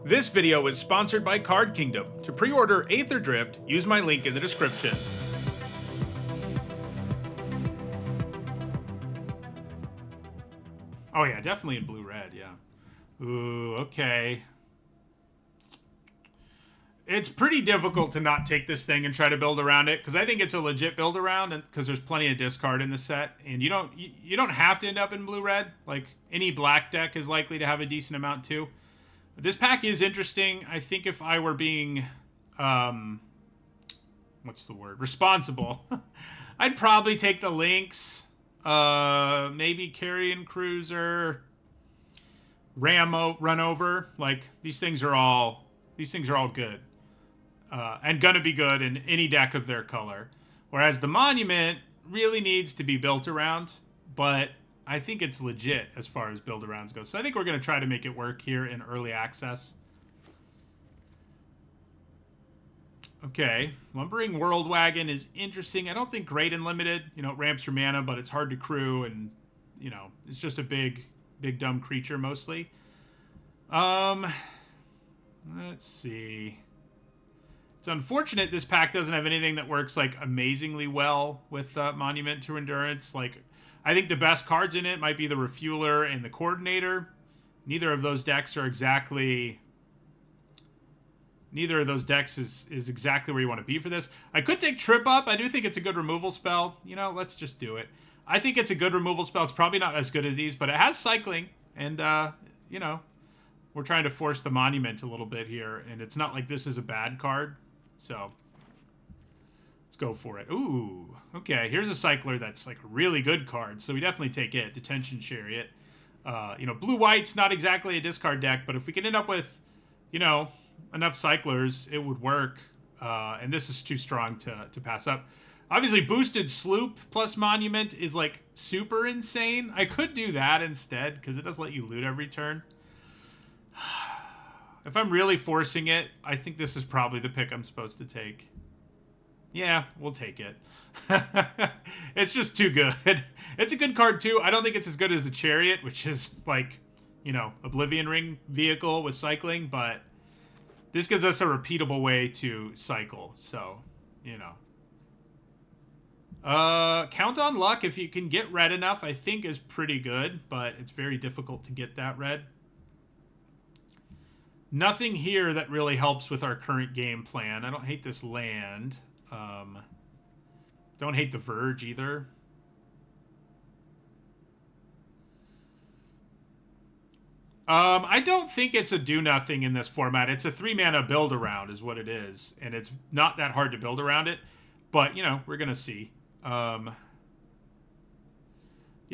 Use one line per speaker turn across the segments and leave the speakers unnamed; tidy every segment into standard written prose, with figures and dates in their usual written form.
This video is sponsored by Card Kingdom. To pre-order Aetherdrift, use my link in the description. Oh yeah, definitely in blue-red, yeah. Ooh, okay. It's pretty difficult to not take this thing and try to build around it, because I think it's a legit build around, and because there's plenty of discard in the set, and you don't have to end up in blue-red. Like, any black deck is likely to have a decent amount too. This pack is interesting. I think if I were being, what's the word? Responsible, I'd probably take the Lynx, maybe Carrion Cruiser, Ramo, Run Over. Like, these things are all good, and gonna be good in any deck of their color. Whereas the Monument really needs to be built around, but I think it's legit as far as build-arounds go. So I think we're going to try to make it work here in early access. Okay, Lumbering World Wagon is interesting. I don't think great in limited. You know, it ramps your mana, but it's hard to crew, and, you know, it's just a big dumb creature mostly. Let's see. It's unfortunate this pack doesn't have anything that works, like, amazingly well with Monument to Endurance. Like, I think the best cards in it might be the Refueler and the Coordinator. Neither of those decks are exactly... Neither of those decks is exactly where you want to be for this. I could take Trip Up. I do think it's a good removal spell. You know, let's just do it. I think it's a good removal spell. It's probably not as good as these, but it has Cycling. And, you know, we're trying to force the Monument a little bit here. And it's not like this is a bad card. So... let's go for it. Ooh, okay. Here's a Cycler that's like a really good card, so we definitely take it. Detention Chariot. You know, blue-white's not exactly a discard deck, but if we can end up with, you know, enough Cyclers, it would work. And this is too strong to pass up. Obviously, boosted Sloop plus Monument is like super insane. I could do that instead, because it does let you loot every turn. If I'm really forcing it, I think this is probably the pick I'm supposed to take. Yeah, we'll take it. It's just too good. It's a good card, too. I don't think it's as good as the Chariot, which is, like, you know, Oblivion Ring vehicle with cycling, but this gives us a repeatable way to cycle, so, you know. Count on Luck, if you can get red enough, I think is pretty good, but it's very difficult to get that red. Nothing here that really helps with our current game plan. I don't hate this land. Don't hate the Verge either. I don't think it's a do-nothing in this format. It's a 3-mana build-around is what it is. And it's not that hard to build around it. But, you know, we're going to see. Yeah,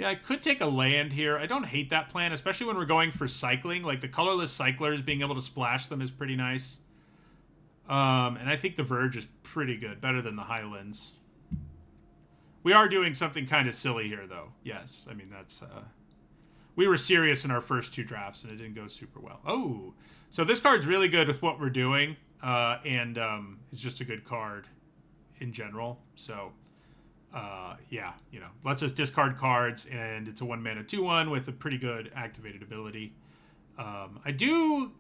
I could take a land here. I don't hate that plan, especially when we're going for cycling. Like, the colorless cyclers, being able to splash them is pretty nice. And I think the Verge is pretty good, better than the Highlands. We are doing something kind of silly here, though. Yes, I mean, that's... we were serious in our first 2 drafts, and it didn't go super well. Oh, so this card's really good with what we're doing, and it's just a good card in general. So, yeah, you know, lets us discard cards, and it's a 1-mana 2/1 with a pretty good activated ability. I do...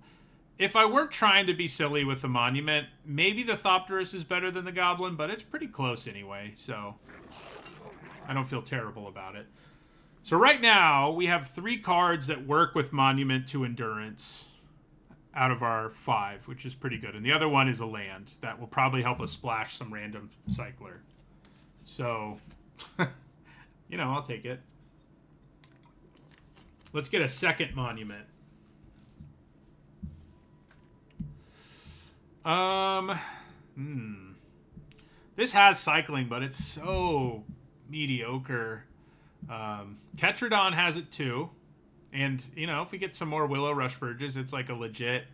If I weren't trying to be silly with the Monument, maybe the Thopterus is better than the Goblin, but it's pretty close anyway, so I don't feel terrible about it. So right now, we have 3 cards that work with Monument to Endurance out of our 5, which is pretty good. And the other one is a land that will probably help us splash some random Cycler. So, you know, I'll take it. Let's get a second Monument. This has cycling, but it's so mediocre. Ketradon has it too. And, you know, if we get some more Willow Rush Verges, it's like a legit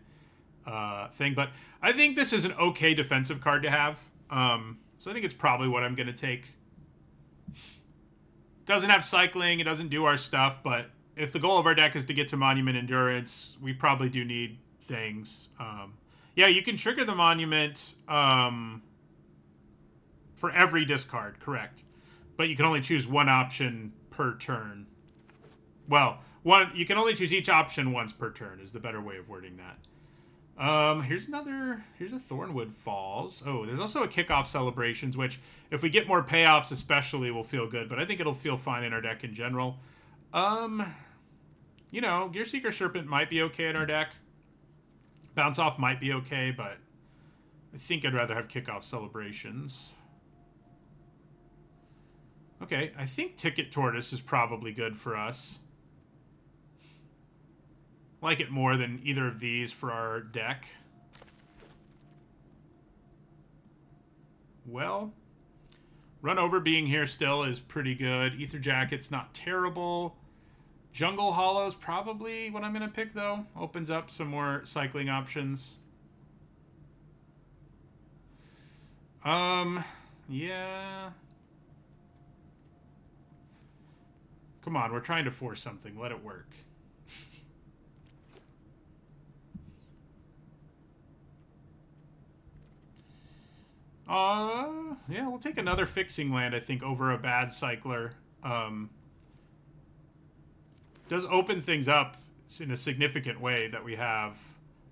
thing. But I think this is an okay defensive card to have. So I think it's probably what I'm going to take. Doesn't have cycling. It doesn't do our stuff. But if the goal of our deck is to get to Monument Endurance, we probably do need things. Yeah, you can trigger the Monument for every discard, correct. But you can only choose one option per turn. Well, you can only choose each option once per turn is the better way of wording that. Here's a Thornwood Falls. Oh, there's also a Kickoff Celebrations, which, if we get more payoffs especially, will feel good. But I think it'll feel fine in our deck in general. You know, Gearseeker Serpent might be okay in our deck. Bounce Off might be okay, but I think I'd rather have Kickoff Celebrations. Okay, I think Ticket Tortoise is probably good for us. Like it more than either of these for our deck. Well, Run Over being here still is pretty good. Ether Jacket's not terrible. Jungle Hollow's probably what I'm going to pick, though. Opens up some more cycling options. Yeah. Come on, we're trying to force something. Let it work. Yeah, we'll take another fixing land, I think, over a bad cycler. Does open things up in a significant way that we have.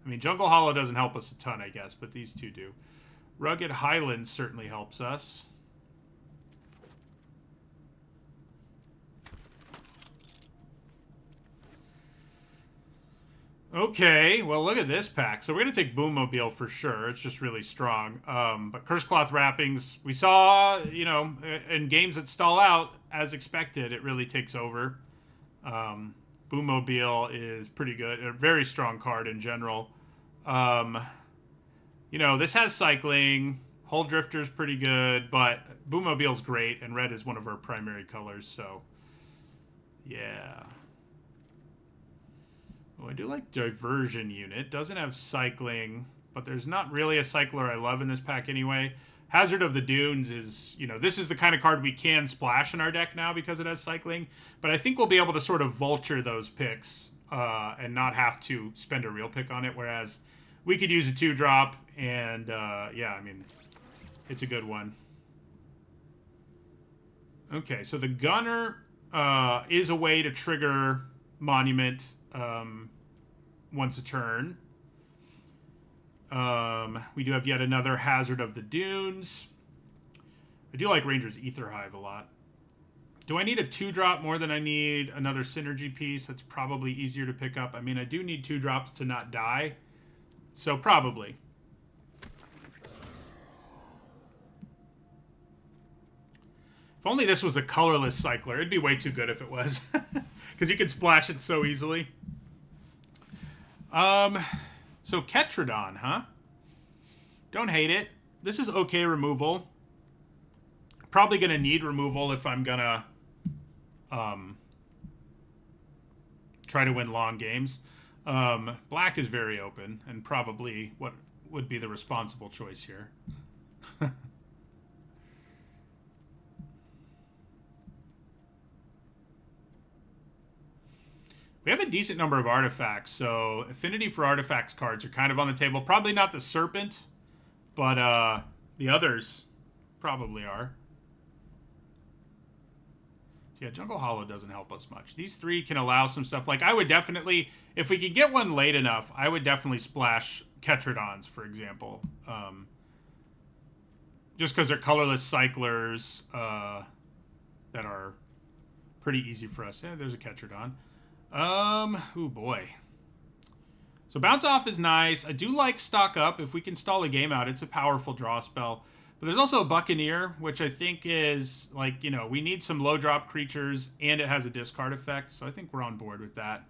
I mean, Jungle Hollow doesn't help us a ton, I guess, but these two do. Rugged Highlands certainly helps us. Okay, well, look at this pack. So we're going to take Boommobile for sure. It's just really strong. But Curse Cloth Wrappings, we saw, you know, in games that stall out, as expected, it really takes over. Boommobile is pretty good. A very strong card in general. You know, this has cycling. Hull Drifter's pretty good, but Boommobile's great, and red is one of our primary colors, so yeah. Oh, I do like Diversion Unit. Doesn't have cycling, but there's not really a cycler I love in this pack anyway. Hazard of the Dunes is, you know, this is the kind of card we can splash in our deck now because it has cycling, but I think we'll be able to sort of vulture those picks and not have to spend a real pick on it, whereas we could use a 2-drop, and yeah, I mean, it's a good one. Okay, so the Gunner is a way to trigger Monument once a turn. We do have yet another Hazard of the Dunes. I do like Ranger's Ether Hive a lot. Do I need a 2-drop more than I need another synergy piece? That's probably easier to pick up. I mean, I do need 2-drops to not die. So probably. If only this was a colorless cycler. It'd be way too good if it was. Because you could splash it so easily. So Ketradon, huh? Don't hate it. This is okay removal. Probably going to need removal if I'm going to try to win long games. Black is very open and probably what would be the responsible choice here. We have a decent number of artifacts, so affinity for artifacts cards are kind of on the table. Probably not the Serpent, but the others probably are. So yeah, Jungle Hollow doesn't help us much. These three can allow some stuff. Like, I would definitely, if we could get one late enough, I would definitely splash Ketradons, for example. Just because they're colorless cyclers that are pretty easy for us. Yeah, there's a Ketradon. Oh boy. So Bounce Off is nice. I do like Stock Up. If we can stall a game out, it's a powerful draw spell. But there's also a Buccaneer, which I think is, like, you know, we need some low drop creatures, and it has a discard effect, so I think we're on board with that.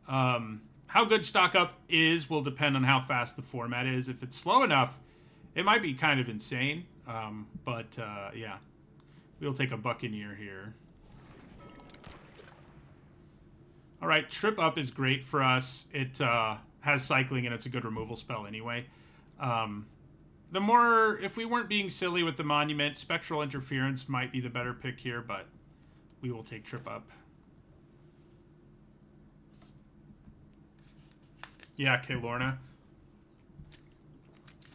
How good Stock Up is will depend on how fast the format is. If it's slow enough, it might be kind of insane. Yeah. We'll take a Buccaneer here. All right, Trip Up is great for us. It has cycling, and it's a good removal spell anyway. The more, if we weren't being silly with the Monument, Spectral Interference might be the better pick here, but we will take Trip Up. Yeah, Kael'Orna.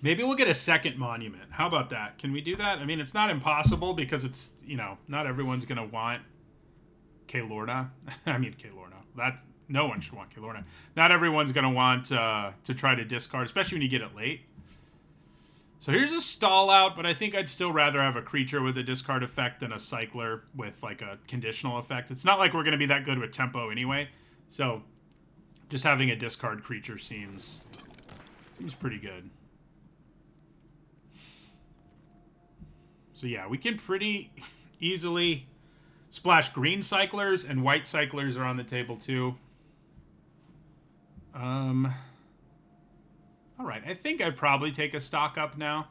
Maybe we'll get a second Monument. How about that? Can we do that? I mean, it's not impossible because it's, you know, not everyone's going to want Kael'Orna. I mean, Kael'Orna. No one should want Kilorna. Not everyone's going to want to try to discard, especially when you get it late. So here's a stall out, but I think I'd still rather have a creature with a discard effect than a cycler with like a conditional effect. It's not like we're going to be that good with tempo anyway. So just having a discard creature seems pretty good. So yeah, we can pretty easily splash green cyclers, and white cyclers are on the table too. All right, I think I'd probably take a stock up now.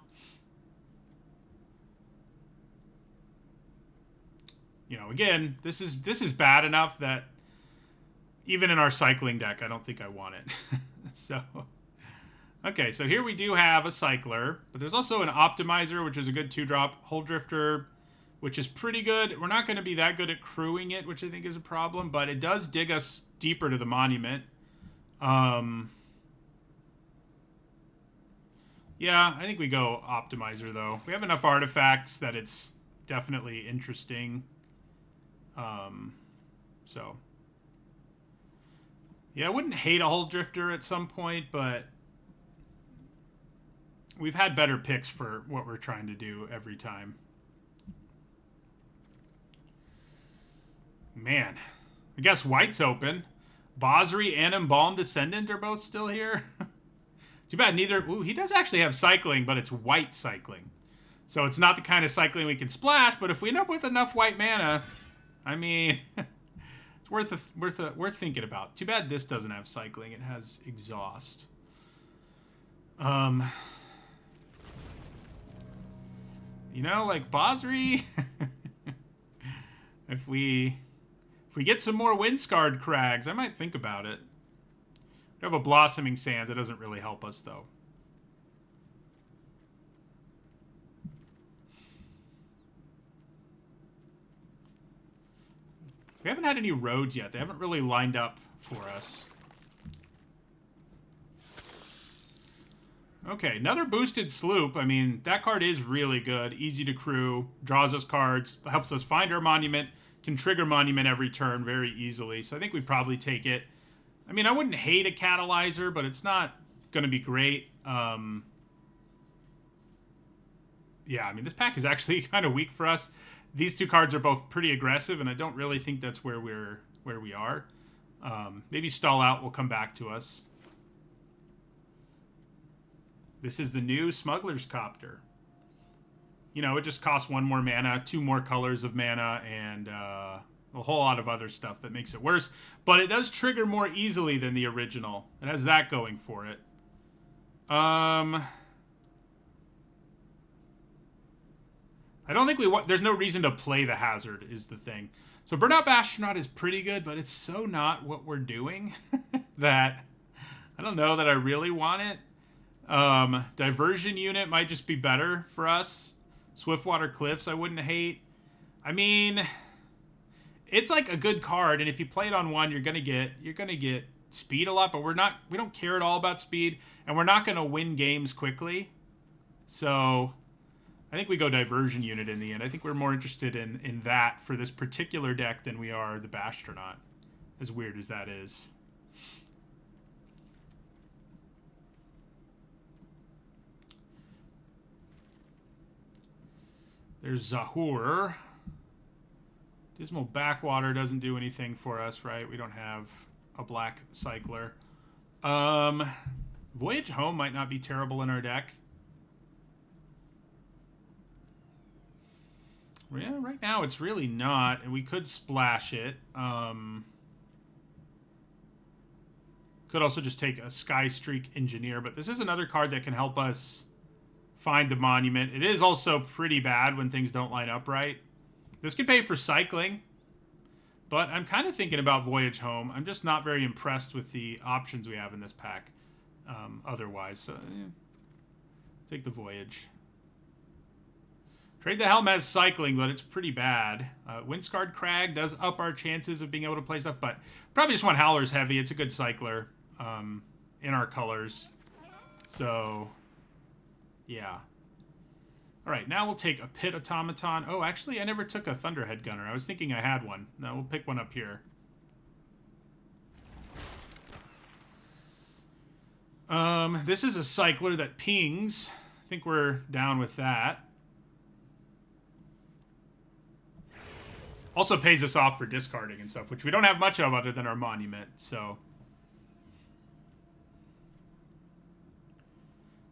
You know, again, this is bad enough that even in our cycling deck, I don't think I want it. So, okay, so here we do have a cycler, but there's also an optimizer, which is a good 2-drop, Hull Drifter, which is pretty good. We're not going to be that good at crewing it, which I think is a problem, but it does dig us deeper to the monument. Yeah, I think we go optimizer, though. We have enough artifacts that it's definitely interesting. So, yeah, I wouldn't hate a Hull Drifter at some point, but we've had better picks for what we're trying to do every time. Man, I guess white's open. Bosri and Embalmed Descendant are both still here. Too bad neither... Ooh, he does actually have cycling, but it's white cycling. So it's not the kind of cycling we can splash, but if we end up with enough white mana, I mean, it's worth thinking about. Too bad this doesn't have cycling. It has exhaust. You know, like Bosri, if we get some more Windscarred Crags, I might think about it. We have a Blossoming Sands. It doesn't really help us, though. We haven't had any roads yet. They haven't really lined up for us. Okay, another boosted Sloop. I mean, that card is really good. Easy to crew. Draws us cards. Helps us find our monument. Can trigger monument every turn very easily. So I think we'd probably take it. I mean, I wouldn't hate a Catalyzer, but it's not going to be great. Yeah, I mean, this pack is actually kind of weak for us. These two cards are both pretty aggressive, and I don't really think that's where we are. Maybe Stall Out will come back to us. This is the new Smuggler's Copter. You know, it just costs 1 more mana, 2 more colors of mana, and a whole lot of other stuff that makes it worse. But it does trigger more easily than the original. It has that going for it. I don't think there's no reason to play the Hazard, is the thing. So Burnout Astronaut is pretty good, but it's so not what we're doing that I don't know that I really want it. Diversion Unit might just be better for us. Swiftwater Cliffs I wouldn't hate. I mean, it's like a good card, and if you play it on one, you're gonna get speed a lot, but we don't care at all about speed, and we're not gonna win games quickly. So I think we go Diversion Unit in the end. I think we're more interested in that for this particular deck than we are the Bastronaut, as weird as that is. There's Zahur. Dismal Backwater doesn't do anything for us, right? We don't have a black cycler. Voyage Home might not be terrible in our deck. Yeah, right now it's really not, and we could splash it. Could also just take a Sky Streak Engineer, but this is another card that can help us find the monument. It is also pretty bad when things don't line up right. This could pay for cycling, but I'm kind of thinking about Voyage Home. I'm just not very impressed with the options we have in this pack otherwise. So, yeah. Take the Voyage. Trade the Helm has cycling, but it's pretty bad. Windscarred Crag does up our chances of being able to play stuff, but probably just want Howler's Heavy. It's a good cycler in our colors. So, yeah. All right, now we'll take a Pit Automaton. Oh, actually, I never took a Thunderhead Gunner. I was thinking I had one. No, we'll pick one up here. This is a cycler that pings. I think we're down with that. Also pays us off for discarding and stuff, which we don't have much of other than our monument, so...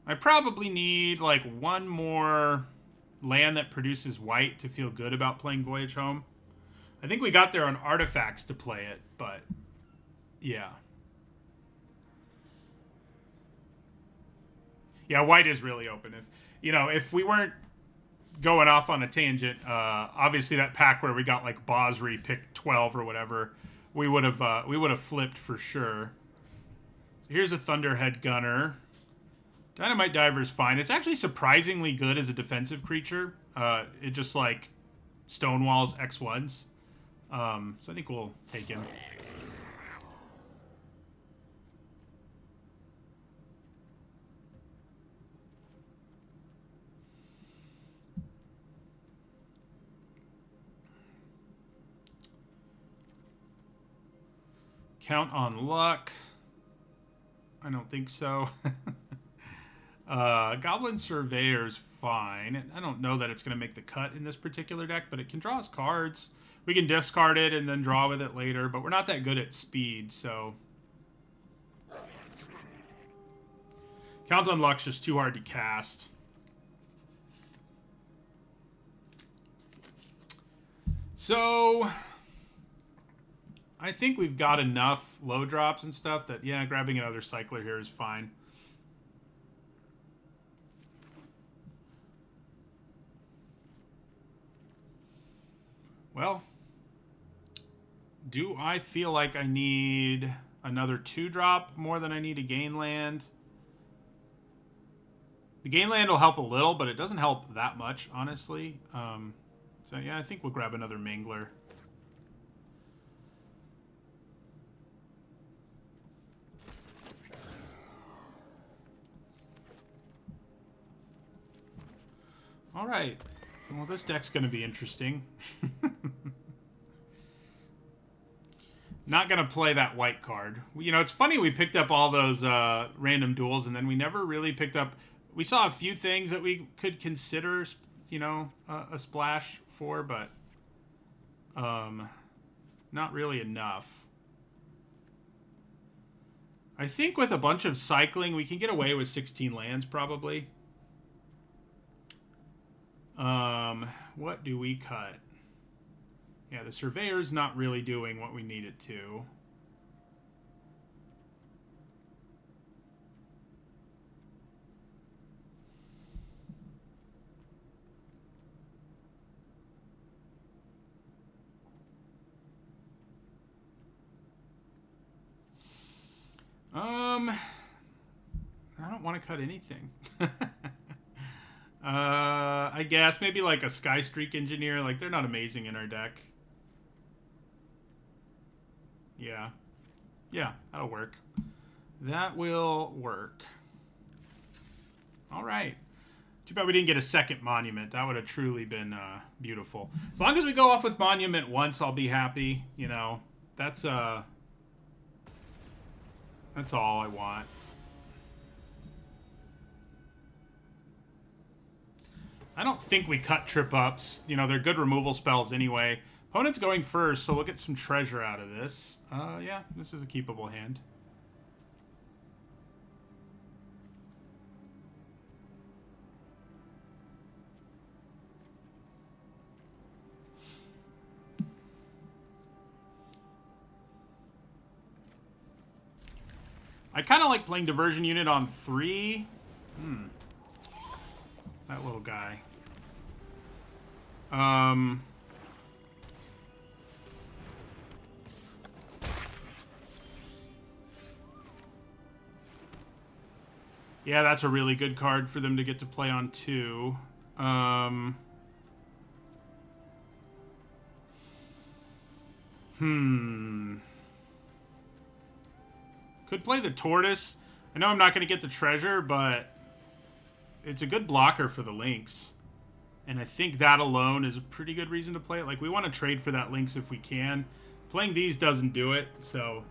I probably need, like, one more land that produces white to feel good about playing Voyage Home. I think we got there on artifacts to play it, but... yeah. Yeah, white is really open. If we weren't going off on a tangent, obviously that pack where we got like Bosri pick 12 or whatever, we would have flipped for sure. So here's a Thunderhead Gunner. Dynamite Diver's fine. It's actually surprisingly good as a defensive creature. It just like stonewalls X1s. So I think we'll take him. Count on luck. I don't think so. Goblin Surveyor's fine. I don't know that it's going to make the cut in this particular deck, but it can draw us cards. We can discard it and then draw with it later, but we're not that good at speed, so... Count on luck's just too hard to cast. So... I think we've got enough low drops and stuff that, yeah, grabbing another cycler here is fine. Well, do I feel like I need another 2-drop more than I need a gain land? The gain land will help a little, but it doesn't help that much, honestly. So, yeah, I think we'll grab another Mangler. All right. Well, this deck's going to be interesting. Not going to play that white card. You know, it's funny we picked up all those random duels, and then we never really picked up... We saw a few things that we could consider, you know, a splash for, but not really enough. I think with a bunch of cycling, we can get away with 16 lands, probably. What do we cut? Yeah, the Surveyor's not really doing what we need it to. I don't want to cut anything. I guess maybe like a Sky Streak Engineer. Like, they're not amazing in our deck. Yeah. Yeah, that'll work. That will work. All right. Too bad we didn't get a second Monument. That would have truly been beautiful. As long as we go off with Monument once, I'll be happy. You know, that's all I want. I don't think we cut Trip Ups. You know, they're good removal spells anyway. Opponent's going first, so we'll get some treasure out of this. Yeah, this is a keepable hand. I kind of like playing Diversion Unit on 3. That little guy. Yeah, that's a really good card for them to get to play on 2. Could play the Tortoise. I know I'm not going to get the treasure, but it's a good blocker for the Lynx. And I think that alone is a pretty good reason to play it. Like, we want to trade for that Lynx if we can. Playing these doesn't do it, so...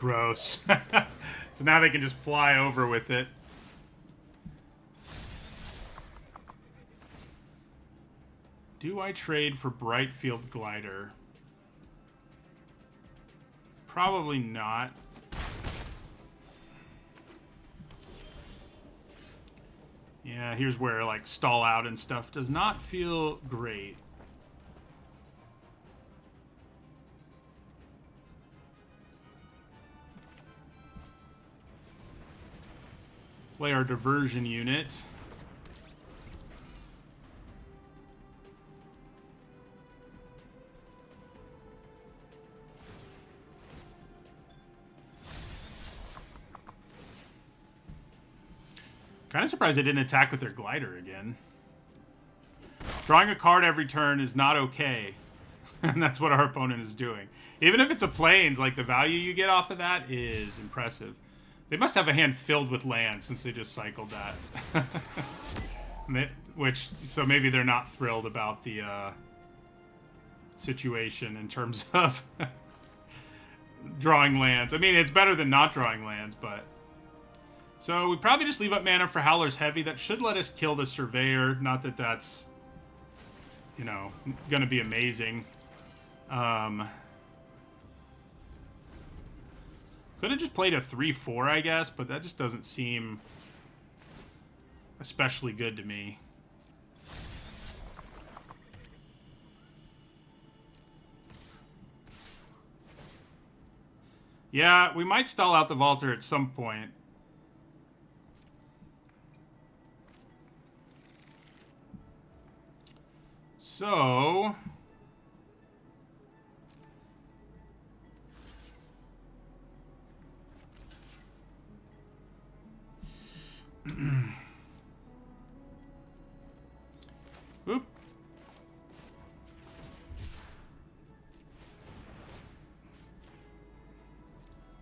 Gross. So now they can just fly over with it. Do I trade for Brightfield Glider? Probably not. Yeah, here's where, like, stall out and stuff does not feel great. Play our diversion unit. Kind of surprised they didn't attack with their glider again. Drawing a card every turn is not okay. And that's what our opponent is doing. Even if it's a plains, like, the value you get off of that is impressive. They must have a hand filled with land since they just cycled that. So maybe they're not thrilled about the situation in terms of drawing lands. I mean, it's better than not drawing lands, but... So we probably just leave up mana for Howler's Heavy. That should let us kill the Surveyor. Not that that's, you know, going to be amazing. Could have just played a 3-4, I guess, but that just doesn't seem especially good to me. Yeah, we might stall out the Vaulter at some point. So... Oop.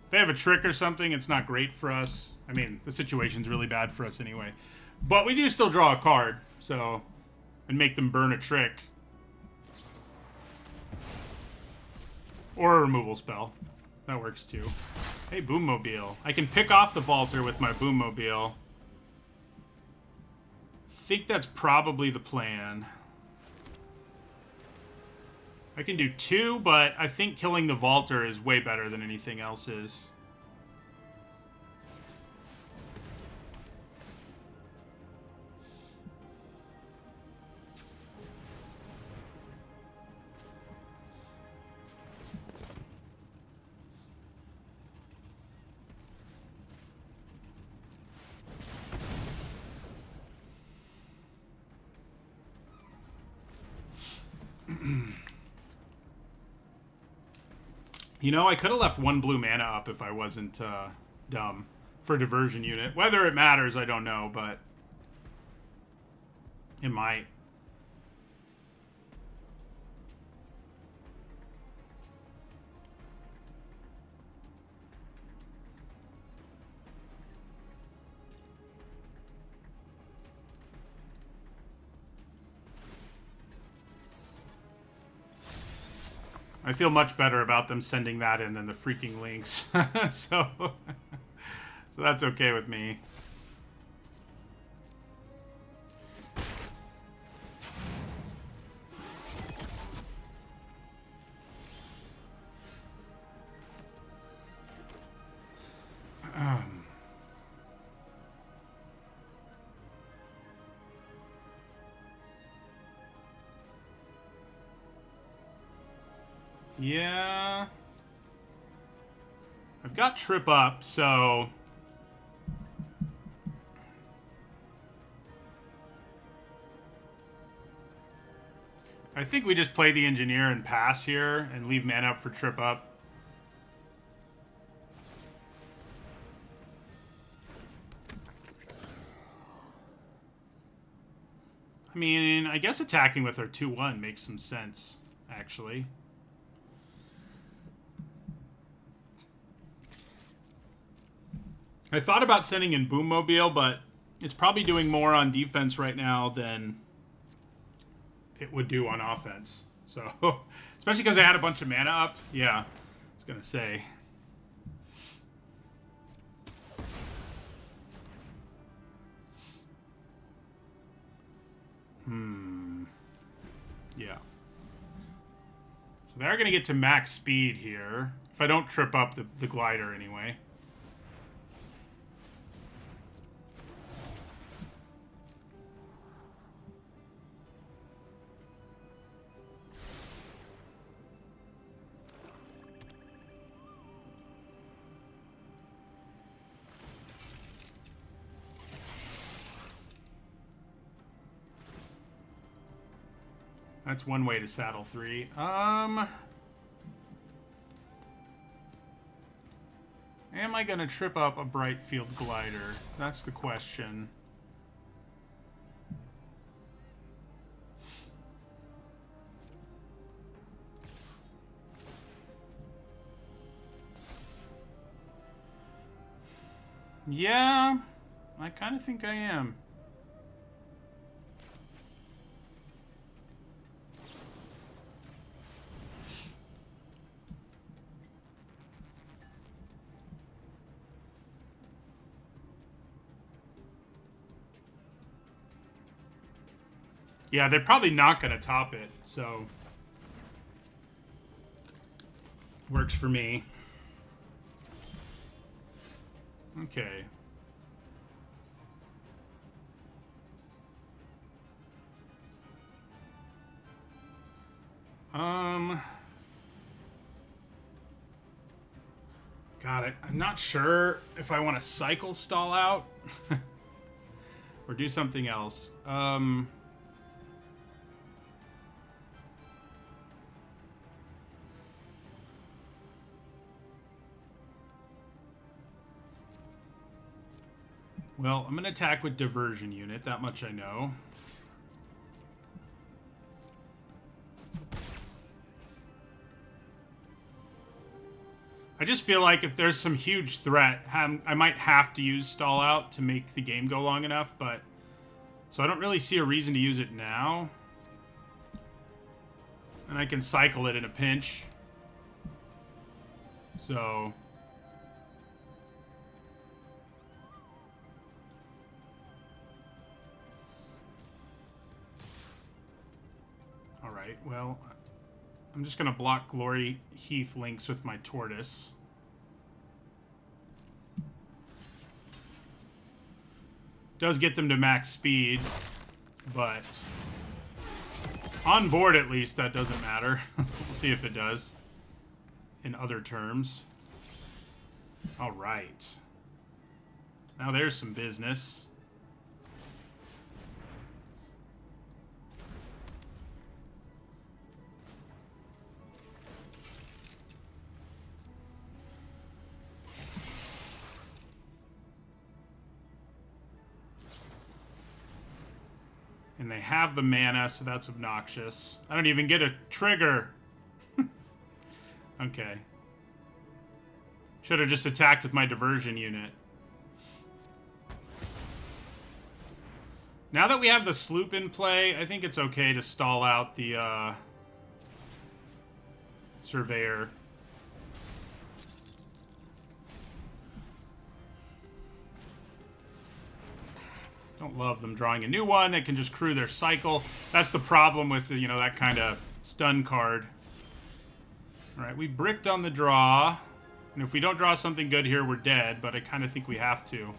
If they have a trick or something, it's not great for us. I mean, the situation's really bad for us anyway. But we do still draw a card, so... And make them burn a trick. Or a removal spell. That works too. Hey, Boommobile. I can pick off the Vaulter with my Boommobile. Think that's probably the plan. I can do 2, but I think killing the Vaulter is way better than anything else is. You know, I could have left 1 blue mana up if I wasn't dumb for diversion unit. Whether it matters, I don't know, but it might. I feel much better about them sending that in than the freaking links. So that's okay with me. Yeah. I've got Trip Up, so... I think we just play the Engineer and pass here and leave mana up for Trip Up. I mean, I guess attacking with our 2-1 makes some sense, actually. I thought about sending in Boommobile, but it's probably doing more on defense right now than it would do on offense. So, especially because I had a bunch of mana up. Yeah, I was going to say. Yeah. So they're going to get to max speed here. If I don't trip up the glider anyway. That's one way to saddle 3. Am I going to trip up a bright field glider? That's the question. Yeah, I kind of think I am. Yeah, they're probably not going to top it, so works for me. Okay. Got it. I'm not sure if I want to cycle stall out or do something else. Well, I'm going to attack with diversion unit. That much I know. I just feel like if there's some huge threat, I might have to use stall out to make the game go long enough, but... So I don't really see a reason to use it now. And I can cycle it in a pinch. So... Alright, well... I'm just going to block Glory Heath links with my Tortoise. Does get them to max speed, but on board at least that doesn't matter. We'll see if it does in other terms. All right. Now there's some business. And they have the mana, so that's obnoxious. I don't even get a trigger. Okay. Should have just attacked with my diversion unit. Now that we have the sloop in play, I think it's okay to stall out the surveyor. Don't love them drawing a new one. They can just crew their cycle. That's the problem with, you know, that kind of stun card. All right, we bricked on the draw. And if we don't draw something good here, we're dead. But I kind of think we have to.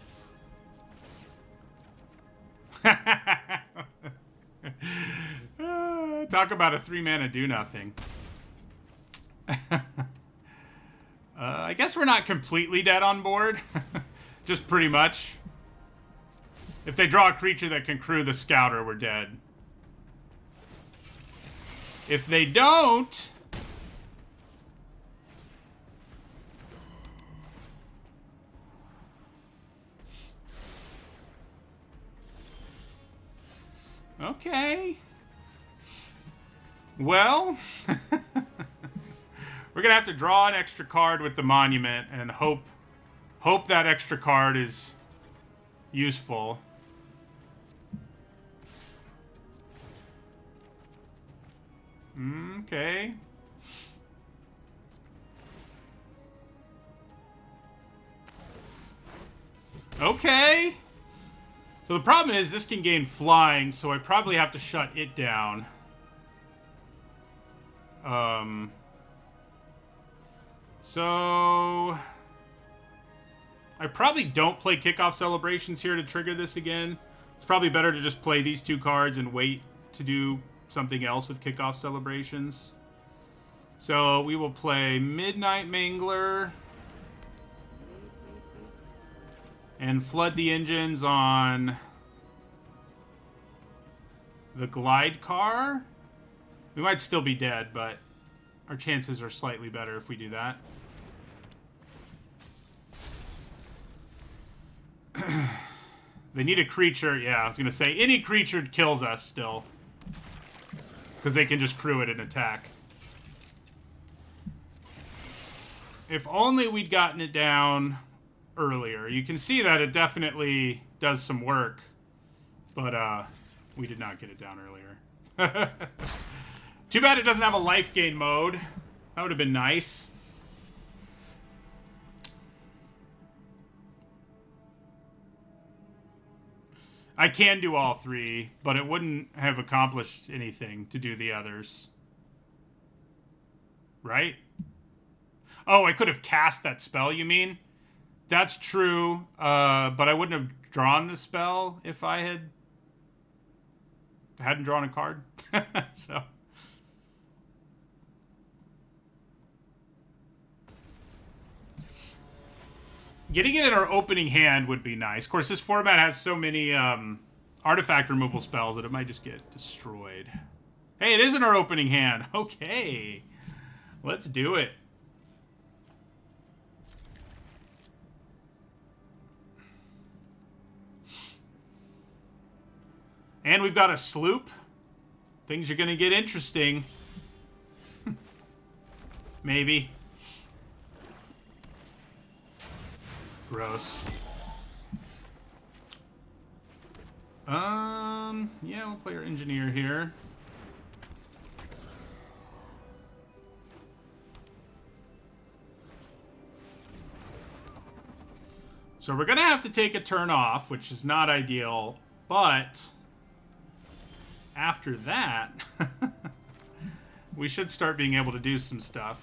Talk about a 3-mana do-nothing. I guess we're not completely dead on board. Just pretty much. If they draw a creature that can crew the Scouter, we're dead. If they don't... Okay. Well... We're going to have to draw an extra card with the Monument and hope that extra card is useful. Okay. Okay. So the problem is this can gain flying, so I probably have to shut it down. So I probably don't play kickoff celebrations here to trigger this again. It's probably better to just play these 2 cards and wait to do something else with kickoff celebrations. So we will play Midnight Mangler and flood the engines on the glide car. We might still be dead, but our chances are slightly better if we do that. They need a creature. Yeah, I was going to say, any creature kills us still. Because they can just crew it and attack. If only we'd gotten it down earlier. You can see that it definitely does some work. But we did not get it down earlier. Too bad it doesn't have a life gain mode. That would have been nice. I can do all 3, but it wouldn't have accomplished anything to do the others. Right? Oh, I could have cast that spell, you mean? That's true, but I wouldn't have drawn the spell if I hadn't drawn a card. So... getting it in our opening hand would be nice. Of course, this format has so many artifact removal spells that it might just get destroyed. Hey, it is in our opening hand. Okay. Let's do it. And we've got a sloop. Things are going to get interesting. Maybe. Gross. Yeah, we'll play our engineer here. So we're gonna have to take a turn off, which is not ideal, but after that, we should start being able to do some stuff.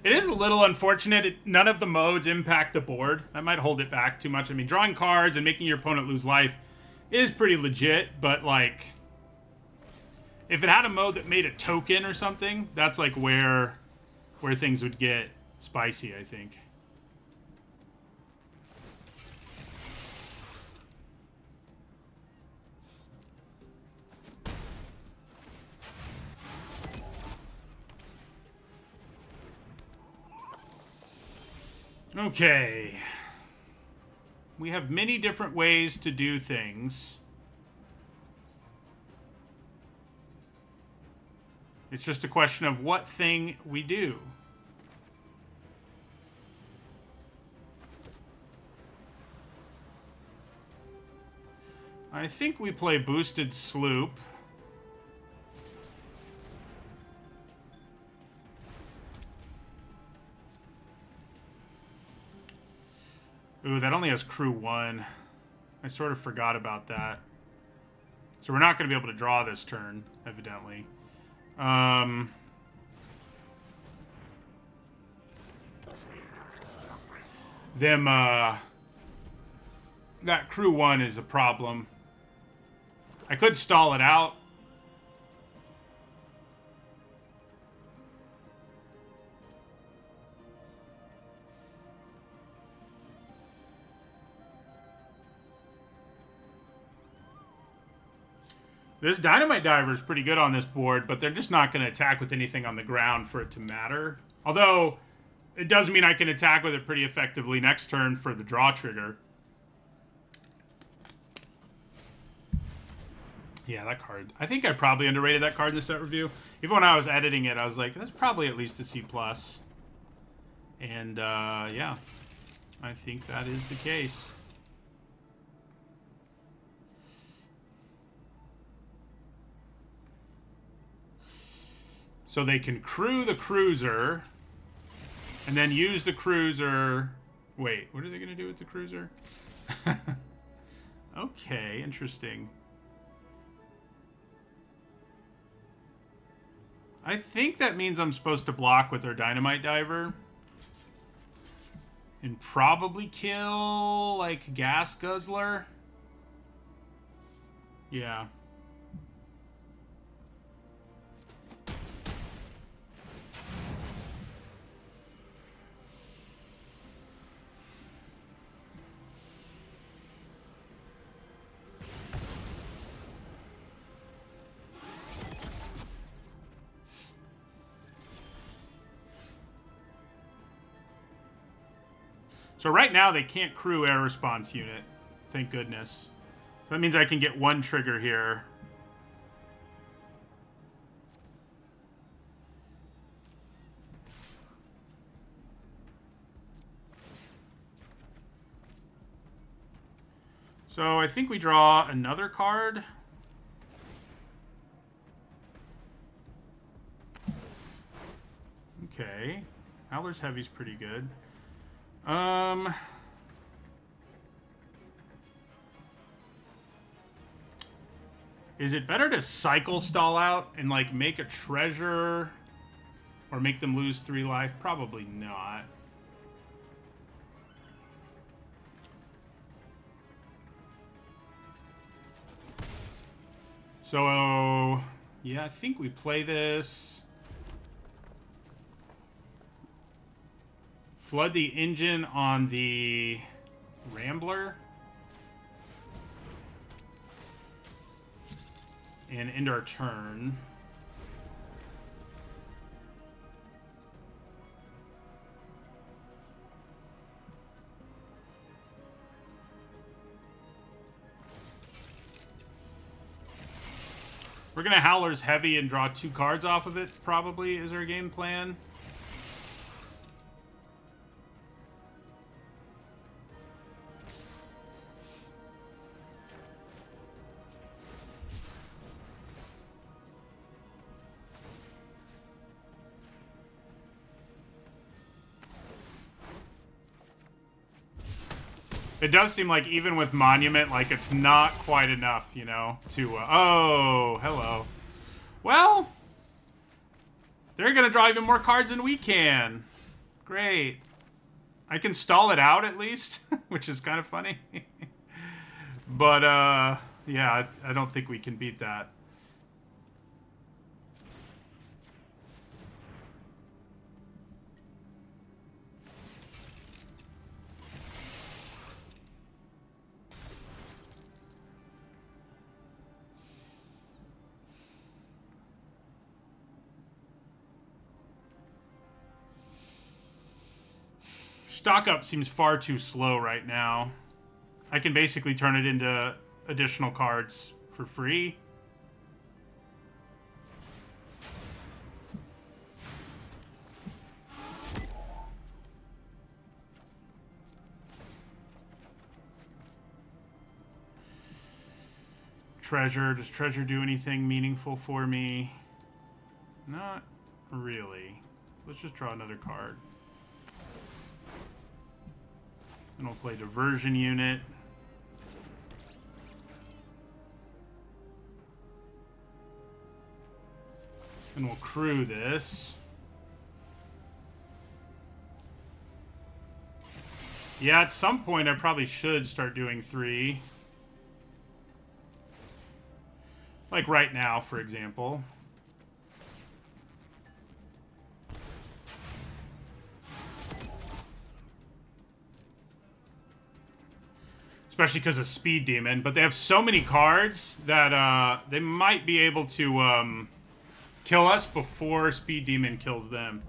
It is a little unfortunate. None of the modes impact the board. That might hold it back too much. I mean, drawing cards and making your opponent lose life is pretty legit, but, like, if it had a mode that made a token or something, that's, like, where things would get spicy, I think. Okay. We have many different ways to do things. It's just a question of what thing we do. I think we play Boosted Sloop. Ooh, that only has crew 1. I sort of forgot about that. So we're not going to be able to draw this turn, evidently. That crew 1 is a problem. I could stall it out. This Dynamite Diver is pretty good on this board, but they're just not going to attack with anything on the ground for it to matter. Although, it does mean I can attack with it pretty effectively next turn for the draw trigger. Yeah, that card. I think I probably underrated that card in the set review. Even when I was editing it, I was like, that's probably at least a C+. And, yeah. I think that is the case. So they can crew the cruiser and then use the cruiser. Wait, what are they going to do with the cruiser? Okay, interesting. I think that means I'm supposed to block with their dynamite diver. And probably kill, like, gas guzzler. Yeah. So right now they can't crew air response unit. Thank goodness. So that means I can get one trigger here. So I think we draw another card. Okay. Howler's Heavy's pretty good. Is it better to cycle stall out and, like, make a treasure or make them lose 3 life? Probably not. So, yeah, I think we play this. Flood the engine on the Rambler. And end our turn. We're going to Howler's Heavy and draw 2 cards off of it, probably, is our game plan. It does seem like even with Monument, like, it's not quite enough, you know, to, oh, hello. Well, they're going to draw even more cards than we can. Great. I can stall it out, at least, which is kind of funny. But, yeah, I don't think we can beat that. Stock up seems far too slow right now. I can basically turn it into additional cards for free. Treasure. Does treasure do anything meaningful for me? Not really. So let's just draw another card. And we'll play Diversion Unit. And we'll crew this. Yeah, at some point I probably should start doing 3. Like right now, for example. Especially because of Speed Demon. But they have so many cards that they might be able to kill us before Speed Demon kills them.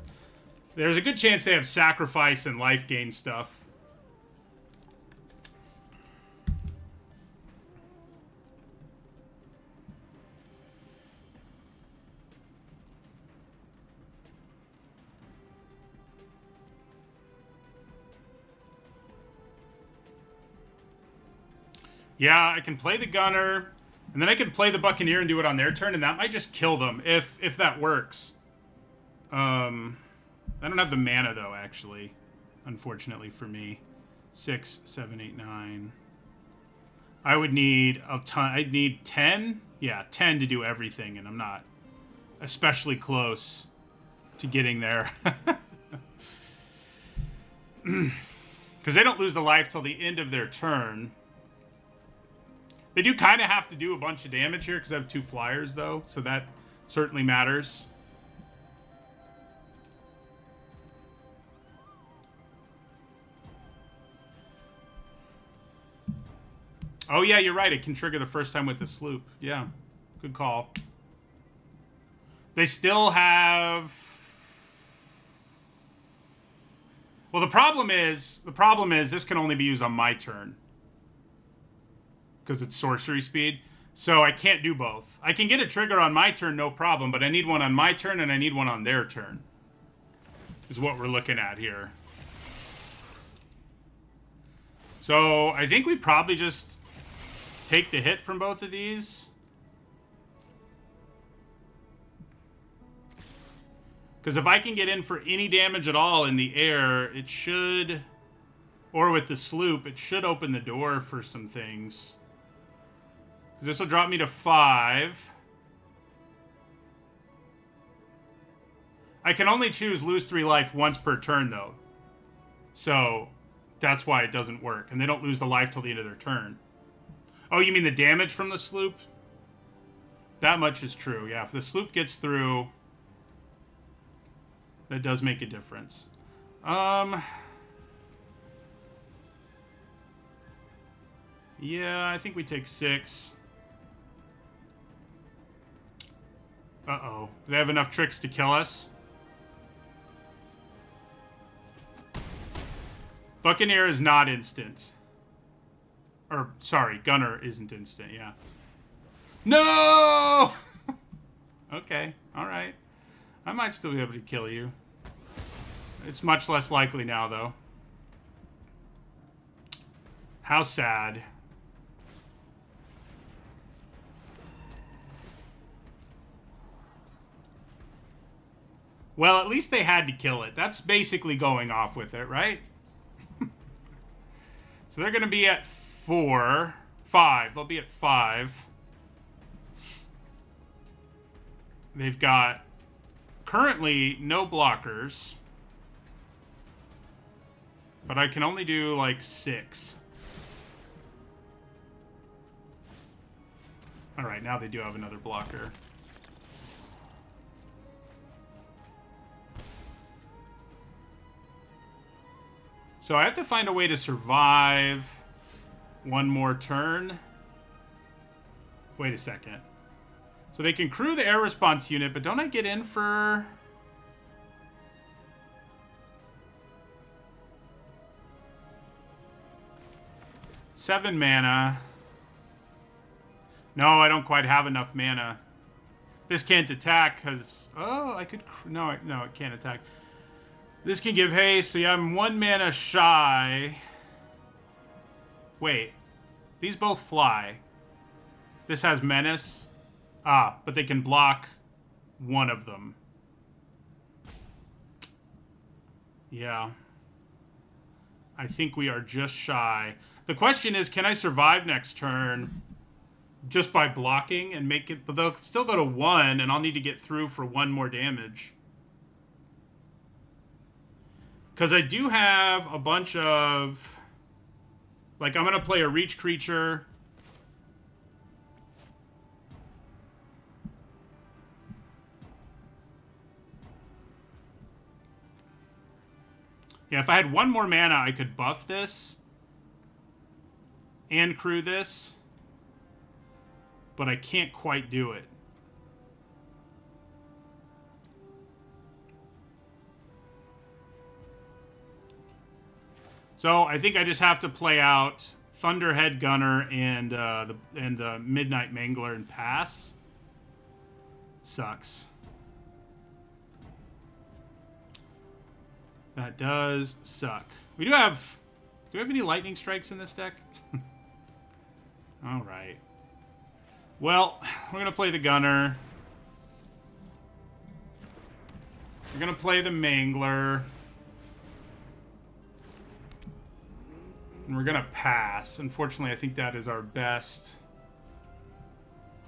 There's a good chance they have Sacrifice and Life Gain stuff. Yeah, I can play the Gunner, and then I can play the Buccaneer and do it on their turn, and that might just kill them if that works. I don't have the mana, though, actually. Unfortunately for me. 6, 7, 8, 9. I would need a ton. I'd need 10? Yeah, 10 to do everything, and I'm not especially close to getting there. Because they don't lose a life till the end of their turn. They do kind of have to do a bunch of damage here because I have 2 flyers, though, so that certainly matters. Oh, yeah, you're right. It can trigger the first time with the sloop. Yeah, good call. They still have... Well, the problem is this can only be used on my turn. Because it's sorcery speed. So I can't do both. I can get a trigger on my turn, no problem, but I need one on my turn and I need one on their turn. Is what we're looking at here. So I think we probably just take the hit from both of these. Because if I can get in for any damage at all in the air, it should... Or with the sloop, it should open the door for some things. Because this will drop me to 5. I can only choose lose 3 life once per turn, though. So, that's why it doesn't work. And they don't lose the life till the end of their turn. Oh, you mean the damage from the sloop? That much is true, yeah. If the sloop gets through... That does make a difference. Yeah, I think we take 6. Uh-oh. Do they have enough tricks to kill us? Buccaneer is not instant. Or, sorry, Gunner isn't instant, yeah. No! Okay, alright. I might still be able to kill you. It's much less likely now, though. How sad. Well, at least they had to kill it. That's basically going off with it, right? So they're going to be at 4. 5. They'll be at 5. They've got currently no blockers. But I can only do like 6. Alright, now they do have another blocker. So I have to find a way to survive one more turn. Wait a second. So they can crew the air response unit, but don't I get in for... Seven mana. No, I don't quite have enough mana. This can't attack because... Oh, I could... No, it can't attack. This can give haste, so yeah, I'm 1 mana shy. Wait. These both fly. This has menace. Ah, but they can block one of them. Yeah. I think we are just shy. The question is, can I survive next turn just by blocking and make it... But they'll still go to 1, and I'll need to get through for 1 more damage. Because I do have a bunch of... Like, I'm going to play a reach creature. Yeah, if I had 1 more mana, I could buff this. And crew this. But I can't quite do it. So I think I just have to play out Thunderhead Gunner and the Midnight Mangler and pass. Sucks. That does suck. We do have... Do we have any lightning strikes in this deck? All right. Well, we're gonna play the Gunner. We're going to play the Mangler. And we're going to pass. Unfortunately, I think that is our best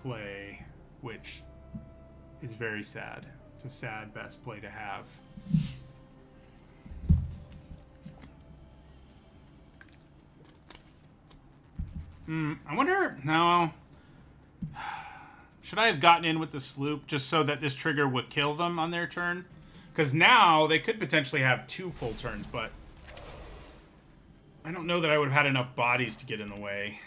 play, which is very sad. It's a sad best play to have. I wonder... No. Should I have gotten in with the sloop just so that this trigger would kill them on their turn? Because now they could potentially have 2 full turns, but I don't know that I would have had enough bodies to get in the way.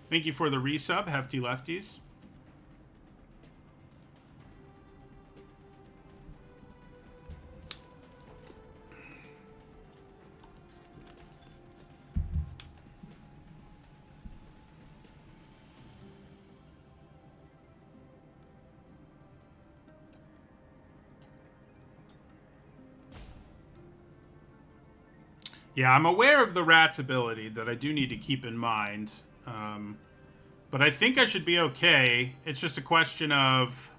Thank you for the resub, Hefty Lefties. Yeah, I'm aware of the rat's ability that I do need to keep in mind. But I think I should be okay. It's just a question of...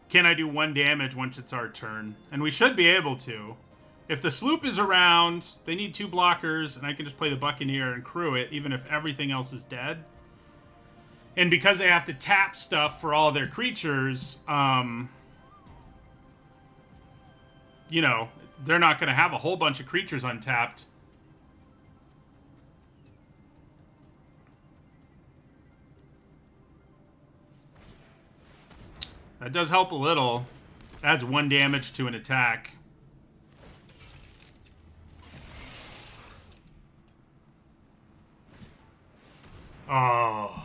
Can I do 1 damage once it's our turn? And we should be able to. If the sloop is around, they need 2 blockers, and I can just play the Buccaneer and crew it, even if everything else is dead. And because they have to tap stuff for all their creatures, you know... They're not going to have a whole bunch of creatures untapped. That does help a little. Adds 1 damage to an attack. Oh.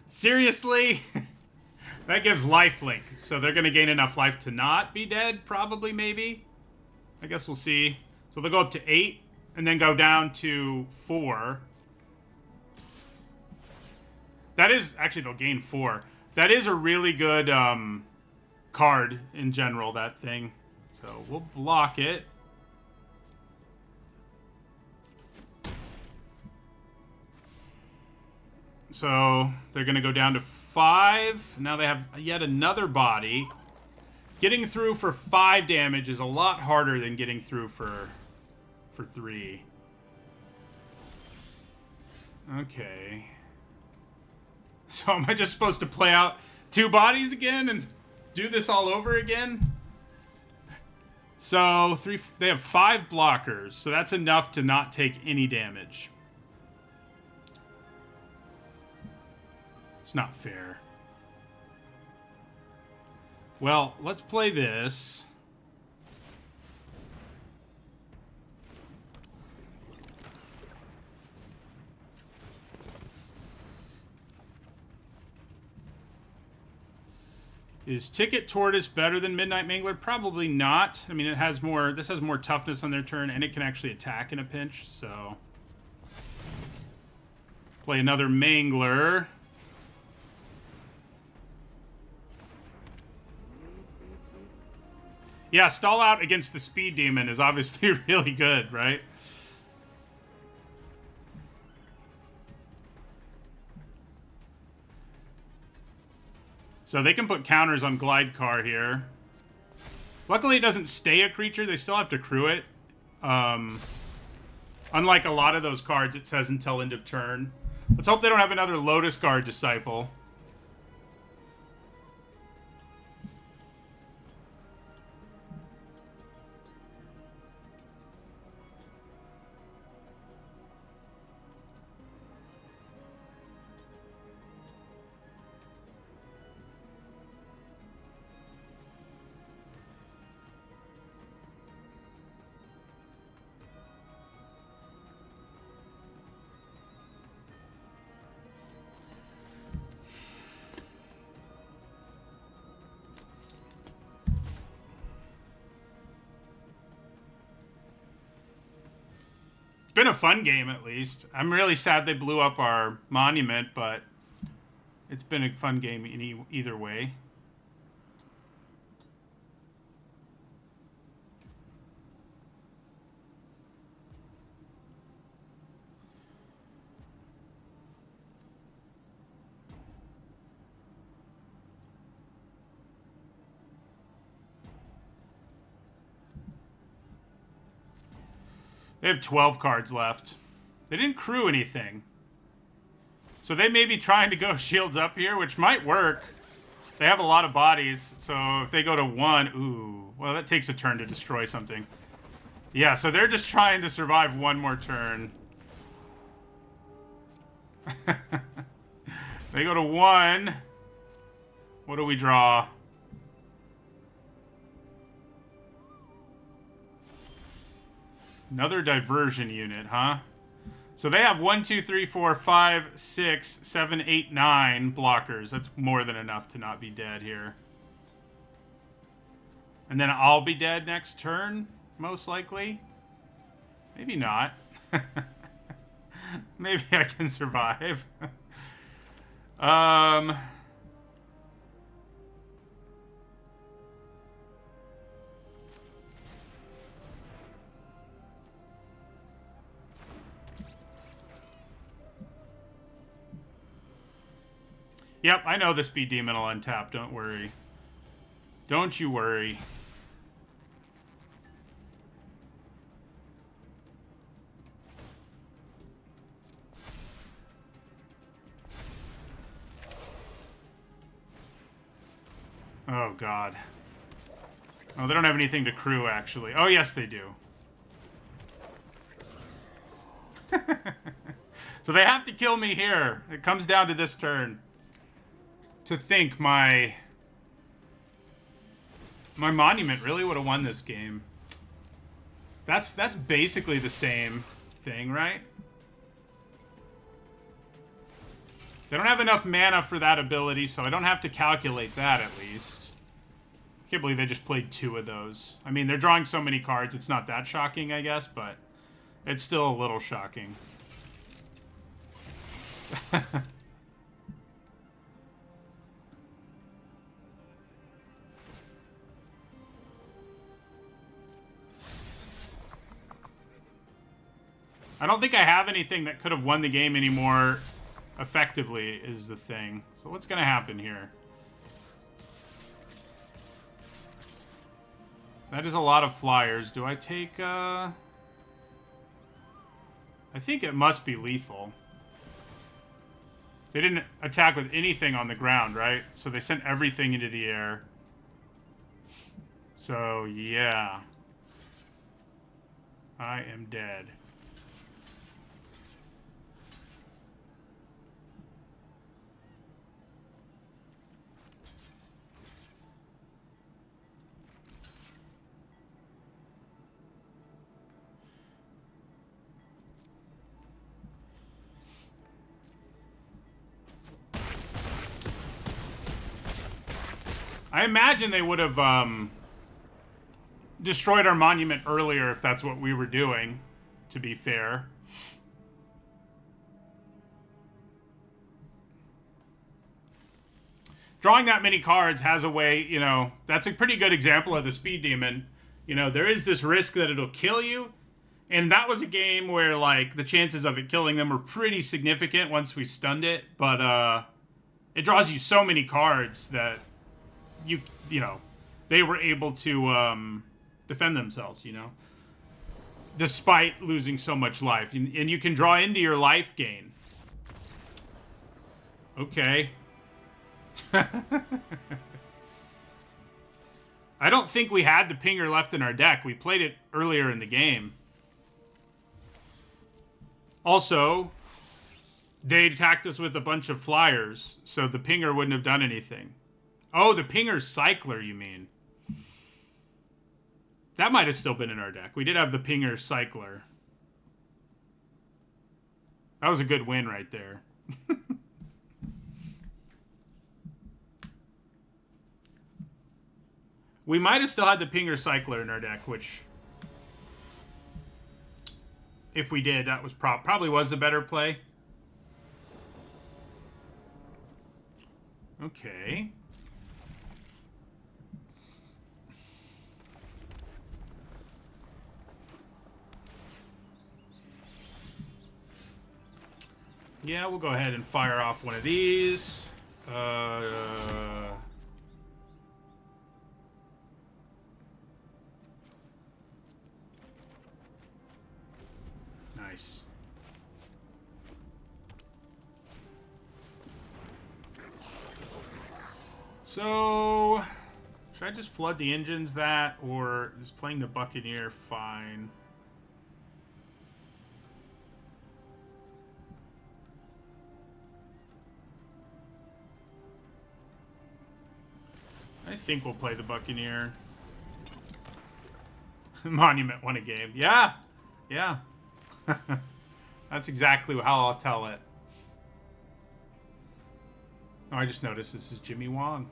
Seriously? That gives lifelink, so they're going to gain enough life to not be dead, probably, maybe. I guess we'll see. So they'll go up to 8, and then go down to 4. That is... Actually, they'll gain 4. That is a really good card in general, that thing. So we'll block it. So they're going to go down to 5. Now they have yet another body. Getting through for 5 damage is a lot harder than getting through for 3. Okay. So am I just supposed to play out 2 bodies again and do this all over again? So they have 5 blockers, so that's enough to not take any damage. It's not fair. Well, let's play this. Is Ticket Tortoise better than Midnight Mangler? Probably not. I mean, it has more. This has more toughness on their turn, and it can actually attack in a pinch. So, play another Mangler. Yeah, stall out against the Speed Demon is obviously really good, right? So they can put counters on Glide Car here. Luckily, it doesn't stay a creature. They still have to crew it. Unlike a lot of those cards, it says until end of turn. Let's hope they don't have another Lotus Guard Disciple. Been a fun game, at least. I'm really sad they blew up our monument, but it's been a fun game in either way. They have 12 cards left. They didn't crew anything. So they may be trying to go shields up here, which might work. They have a lot of bodies, so if they go to 1... Ooh, well, that takes a turn to destroy something. Yeah, so they're just trying to survive one more turn. They go to 1. What do we draw? Another diversion unit, huh? So they have 1, 2, 3, 4, 5, 6, 7, 8, 9 blockers. That's more than enough to not be dead here. And then I'll be dead next turn, most likely. Maybe not. Maybe I can survive. Yep, I know the Speed Demon will untap. Don't worry. Don't you worry. Oh, God. Oh, they don't have anything to crew, actually. Oh, yes, they do. So they have to kill me here. It comes down to this turn. To think my monument really would have won this game. That's basically the same thing, right? They don't have enough mana for that ability, so I don't have to calculate that at least. I can't believe they just played 2 of those. I mean, they're drawing so many cards, it's not that shocking, I guess, but it's still a little shocking. I don't think I have anything that could have won the game anymore effectively, is the thing. So what's going to happen here? That is a lot of flyers. Do I take... I think it must be lethal. They didn't attack with anything on the ground, right? So they sent everything into the air. So, yeah. I am dead. I imagine they would have destroyed our monument earlier if that's what we were doing, to be fair. Drawing that many cards has a way, you know, that's a pretty good example of the Speed Demon. You know, there is this risk that it'll kill you, and that was a game where, like, the chances of it killing them were pretty significant once we stunned it, but it draws you so many cards that you know, they were able to defend themselves, you know, despite losing so much life. And you can draw into your life gain. Okay. I don't think we had the pinger left in our deck. We played it earlier in the game. Also, they attacked us with a bunch of flyers, so the pinger wouldn't have done anything. Oh, the Pinger Cycler, you mean? That might have still been in our deck. We did have the Pinger Cycler. That was a good win right there. We might have still had the Pinger Cycler in our deck, which... If we did, that was probably was the better play. Okay. Yeah, we'll go ahead and fire off one of these. Nice. So, should I just flood the engines that, or is playing the Buccaneer fine? I think we'll play the Buccaneer. Monument won a game. Yeah. Yeah. That's exactly how I'll tell it. Oh, I just noticed this is Jimmy Wong.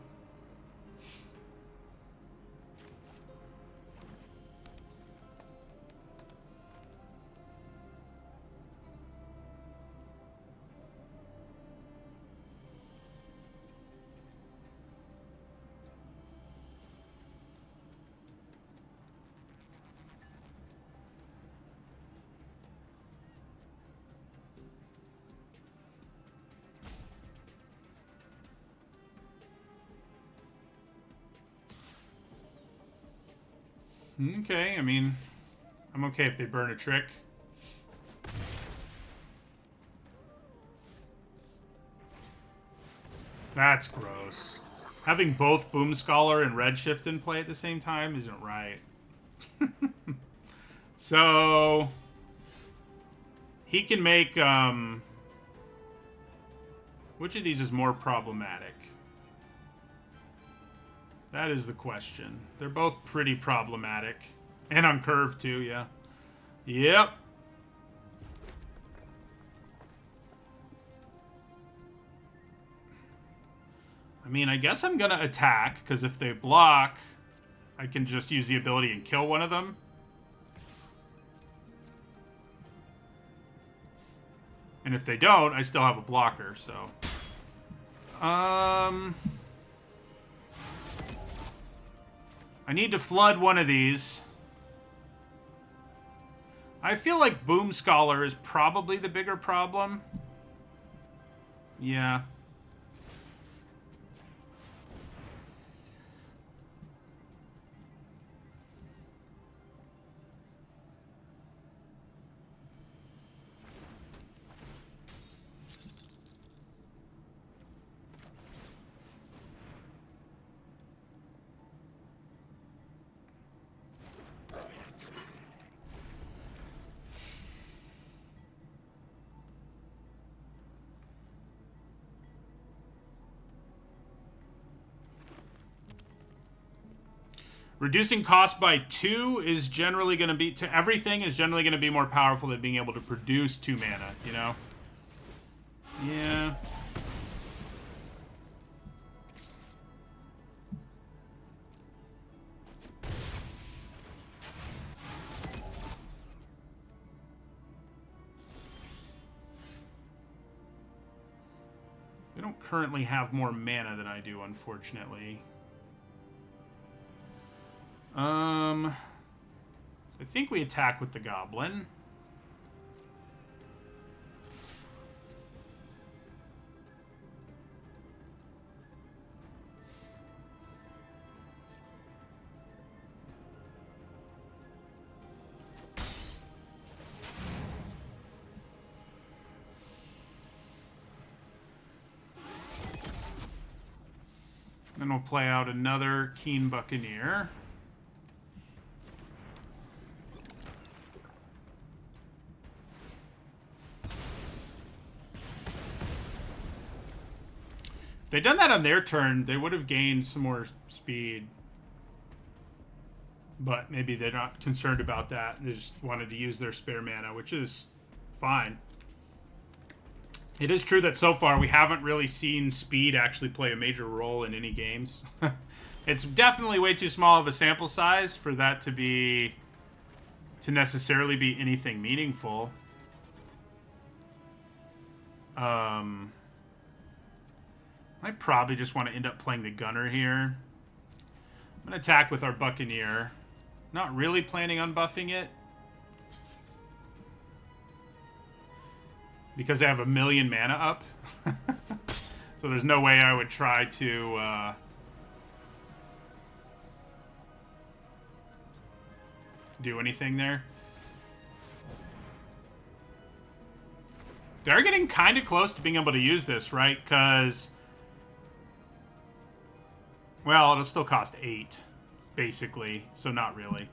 Okay, I mean, I'm okay if they burn a trick. That's gross. Having both Boom Scholar and Redshift in play at the same time isn't right. So he can make which of these is more problematic? That is the question. They're both pretty problematic. And on curve, too, yeah. Yep. I mean, I guess I'm going to attack, because if they block, I can just use the ability and kill one of them. And if they don't, I still have a blocker, so... I need to flood one of these. I feel like Boom Scholar is probably the bigger problem. Yeah. Reducing cost by 2 is generally going to be, to everything, is generally going to be more powerful than being able to produce 2 mana, you know? Yeah. They don't currently have more mana than I do, unfortunately. I think we attack with the Goblin. Then we'll play out another Keen Buccaneer. If they'd done that on their turn, they would have gained some more speed. But maybe they're not concerned about that. They just wanted to use their spare mana, which is fine. It is true that so far we haven't really seen speed actually play a major role in any games. It's definitely way too small of a sample size for that to necessarily be anything meaningful. I probably just want to end up playing the Gunner here. I'm going to attack with our Buccaneer. Not really planning on buffing it. Because I have 1,000,000 mana up. So there's no way I would try to... do anything there. They're getting kind of close to being able to use this, right? Because, well, it'll still cost 8, basically. So not really.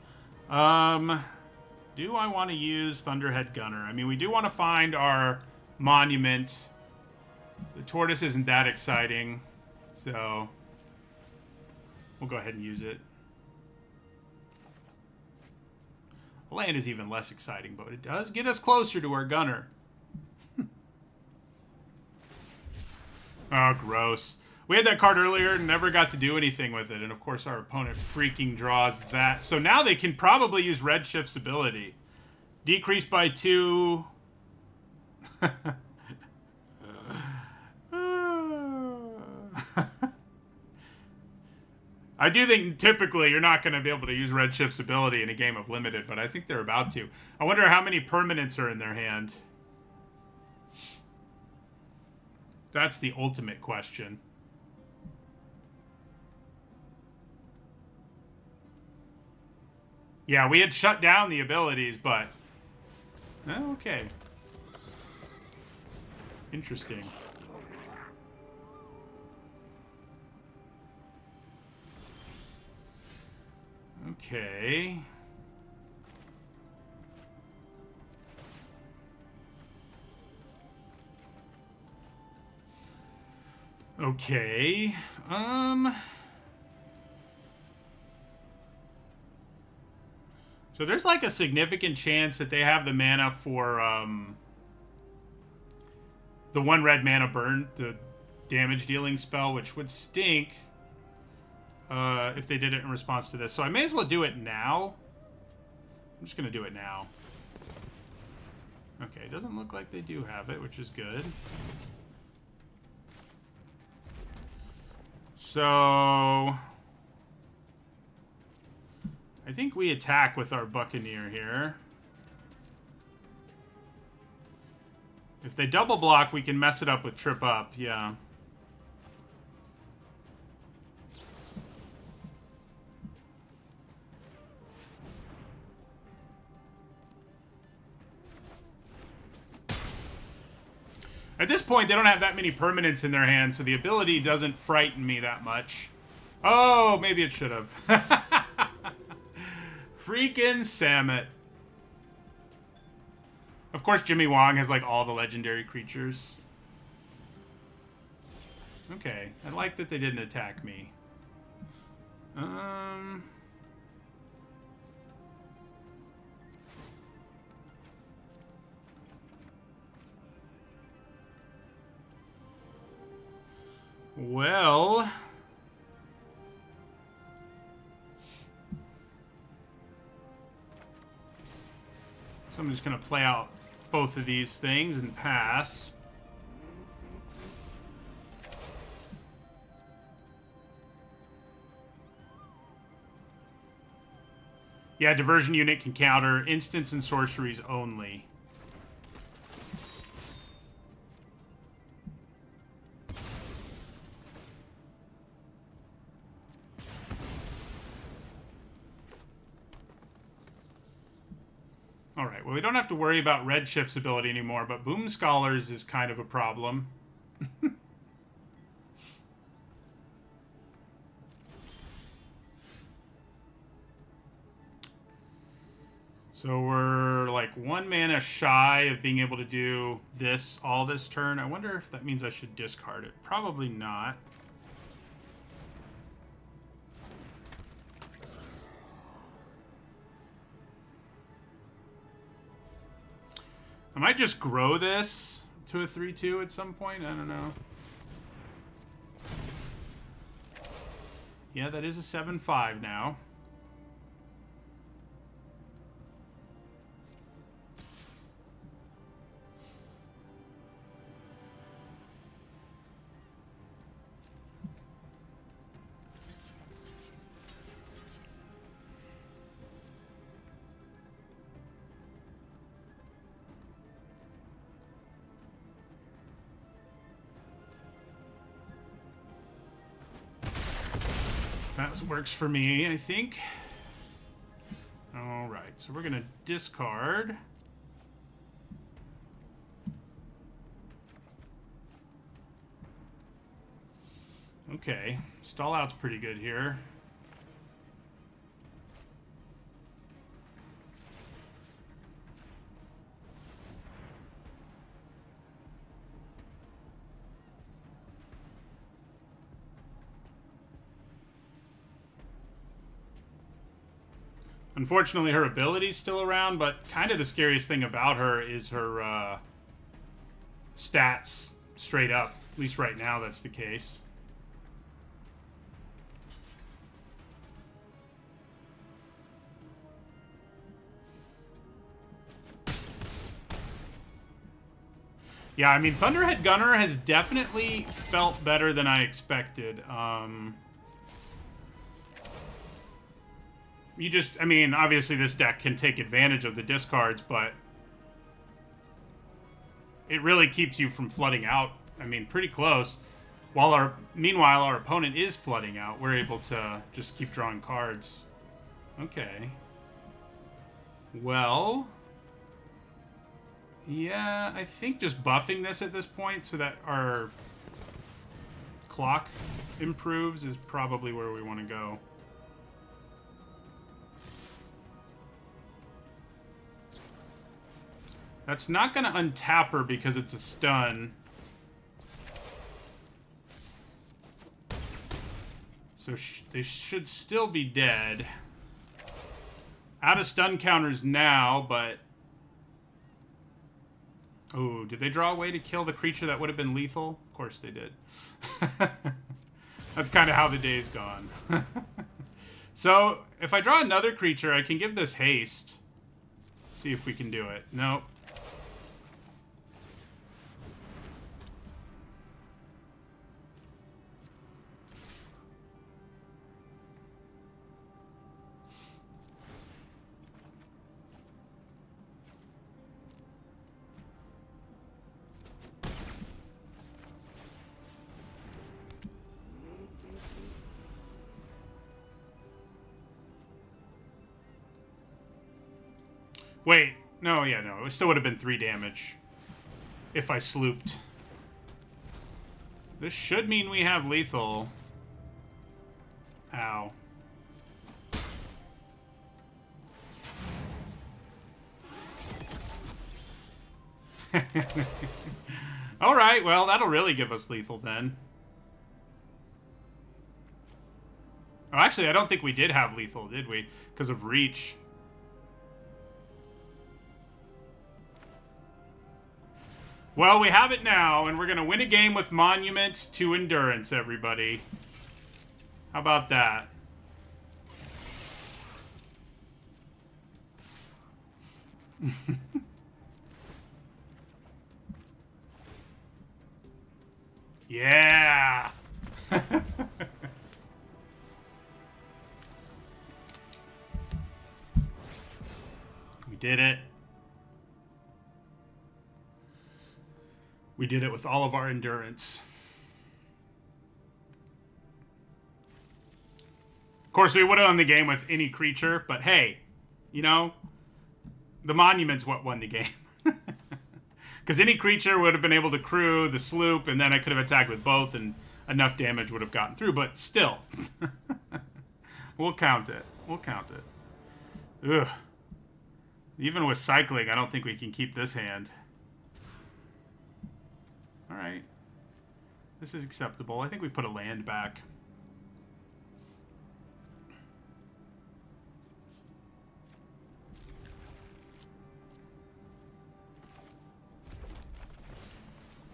Do I want to use Thunderhead Gunner? I mean, we do want to find our monument. The tortoise isn't that exciting, so we'll go ahead and use it. Land is even less exciting, but it does get us closer to our gunner. Oh, gross. We had that card earlier and never got to do anything with it, and of course our opponent freaking draws that. So now they can probably use Redshift's ability. Decreased by 2. I do think typically you're not going to be able to use Redshift's ability in a game of Limited, but I think they're about to. I wonder how many permanents are in their hand. That's the ultimate question. Yeah, we had shut down the abilities, but... Oh, okay. Interesting. Okay. Okay. So there's like a significant chance that they have the mana for the 1 red mana burn, the damage dealing spell, which would stink if they did it in response to this. So I may as well do it now. I'm just going to do it now. Okay, it doesn't look like they do have it, which is good. So I think we attack with our Buccaneer here. If they double block, we can mess it up with Trip Up, yeah. At this point, they don't have that many permanents in their hand, so the ability doesn't frighten me that much. Oh, maybe it should have. Freaking Samet. Of course, Jimmy Wong has, like, all the legendary creatures. Okay, I like that they didn't attack me. Well... So I'm just going to play out both of these things and pass. Yeah, diversion unit can counter instants and sorceries only. Alright, well, we don't have to worry about Redshift's ability anymore, but Boom Scholars is kind of a problem. So we're like 1 mana shy of being able to do this all this turn. I wonder if that means I should discard it. Probably not. I might just grow this to a 3/2 at some point. I don't know. Yeah, that is a 7/5 now. That works for me, I think. Alright, so we're going to discard. Okay. Stall out's pretty good here. Unfortunately, her ability's still around, but kind of the scariest thing about her is her stats straight up. At least right now, that's the case. Yeah, I mean, Thunderhead Gunner has definitely felt better than I expected. You just, I mean, obviously this deck can take advantage of the discards, but it really keeps you from flooding out. I mean, pretty close. Meanwhile, our opponent is flooding out. We're able to just keep drawing cards. Okay. Well, yeah, I think just buffing this at this point so that our clock improves is probably where we want to go. That's not going to untap her because it's a stun. So they should still be dead. Out of stun counters now, but... Oh, did they draw a way to kill the creature that would have been lethal? Of course they did. That's kind of how the day's gone. So, if I draw another creature, I can give this haste. See if we can do it. Nope. Wait, no, yeah, no. It still would have been 3 damage if I slooped. This should mean we have lethal. Ow. Alright, well, that'll really give us lethal then. Oh, actually, I don't think we did have lethal, did we? Because of reach. Well, we have it now, and we're going to win a game with Monument to Endurance, everybody. How about that? Yeah! We did it. We did it with all of our endurance. Of course, we would have won the game with any creature, but hey, you know, the Monument's what won the game. Because any creature would have been able to crew the sloop, and then I could have attacked with both, and enough damage would have gotten through, but still. We'll count it. We'll count it. Ugh. Even with cycling, I don't think we can keep this hand. Alright. This is acceptable. I think we put a land back.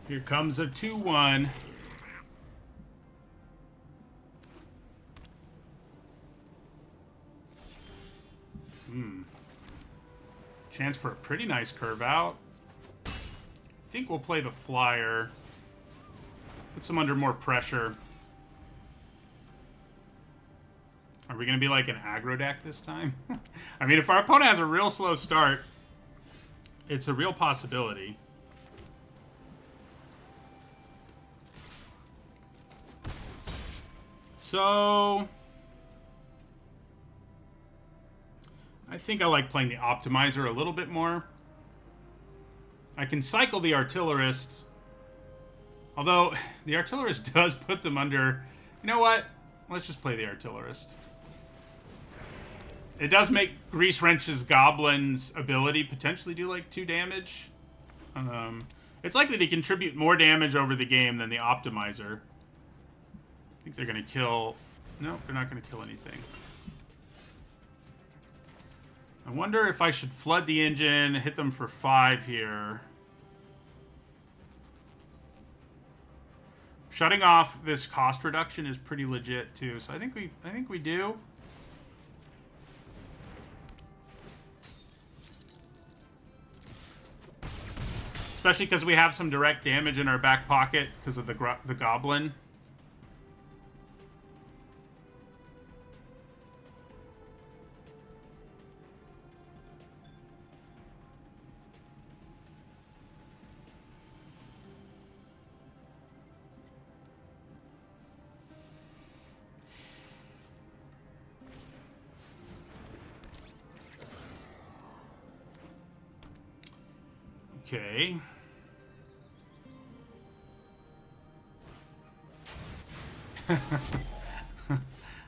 Here comes a 2-1. Chance for a pretty nice curve out. I think we'll play the flyer. Puts them under more pressure. Are we going to be like an aggro deck this time? I mean, if our opponent has a real slow start, it's a real possibility. So I think I like playing the Optimizer a little bit more. I can cycle the Artillerist, although the Artillerist does put them under You know what? Let's just play the artillerist. It does make Grease Wrench's Goblin's ability potentially do like 2 damage. It's likely to contribute more damage over the game than the Optimizer. I think they're going to kill... No, they're not going to kill anything. I wonder if I should flood the engine, hit them for 5 here. Shutting off this cost reduction is pretty legit too, so I think we do. Especially because we have some direct damage in our back pocket because of the goblin. Okay.